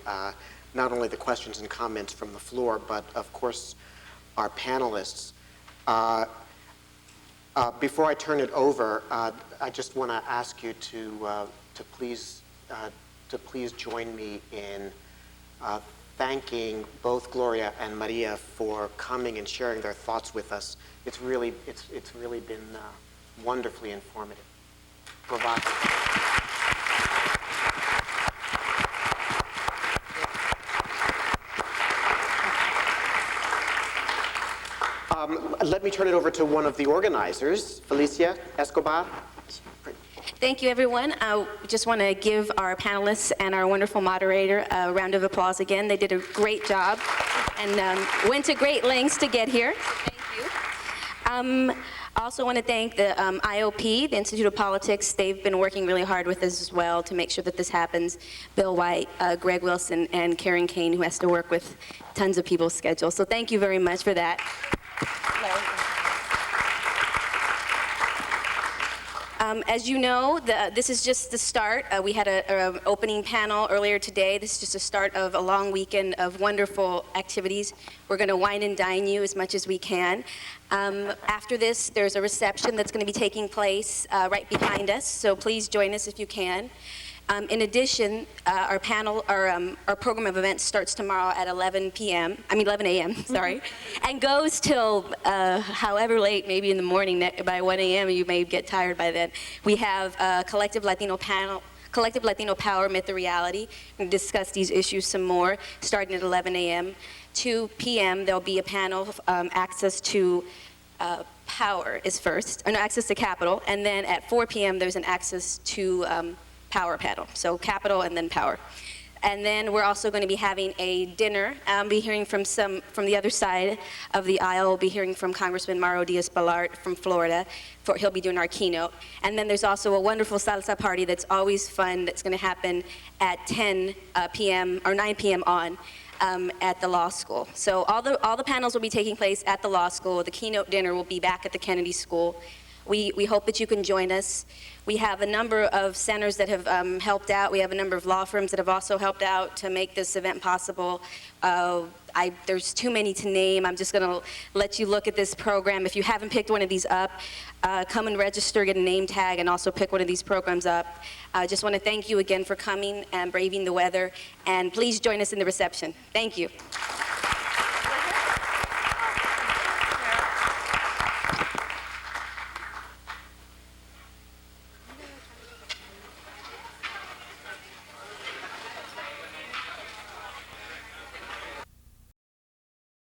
Not only the questions and comments from the floor, but of course, our panelists. Before I turn it over, I just want to ask you to please join me in thanking both Gloria and Maria for coming and sharing their thoughts with us. It's really been wonderfully informative. Provocative. Let me turn it over to one of the organizers, Felicia Escobar. Thank you, everyone. I just want to give our panelists and our wonderful moderator a round of applause again. They did a great job and went to great lengths to get here. Thank you. I also want to thank the IOP, the Institute of Politics. They've been working really hard with us as well to make sure that this happens. Bill White, Greg Wilson, and Karen Kane, who has to work with tons of people's schedules. So thank you very much for that. As you know, this is just the start. We had an opening panel earlier today. This is just a start of a long weekend of wonderful activities. We're going to wine and dine you as much as we can. After this, there's a reception that's going to be taking place right behind us, so please join us if you can. In addition, our program of events starts tomorrow at 11 a.m., sorry, and goes till however late, maybe in the morning, by 1 a.m., you may get tired by then. We have a Collective Latino Power, Myth, or Reality. We're going to discuss these issues some more, starting at 11 a.m. 2 p.m., there'll be a panel, access to power is first, no, access to capital, and then at 4 p.m., there's an access to power panel. So capital and then power. And then we're also going to be having a dinner. I'll be hearing from the other side of the aisle. We'll be hearing from Congressman Mauro Diaz-Balart from Florida. He'll be doing our keynote. And then there's also a wonderful salsa party that's always fun that's going to happen at 10 p.m. or 9 p.m. on at the law school. So all the panels will be taking place at the law school. The keynote dinner will be back at the Kennedy School. We hope that you can join us. We have a number of centers that have helped out. We have a number of law firms that have also helped out to make this event possible. There's too many to name. I'm just going to let you look at this program. If you haven't picked one of these up, come and register, get a name tag, and also pick one of these programs up. I just want to thank you again for coming and braving the weather. And please join us in the reception. Thank you.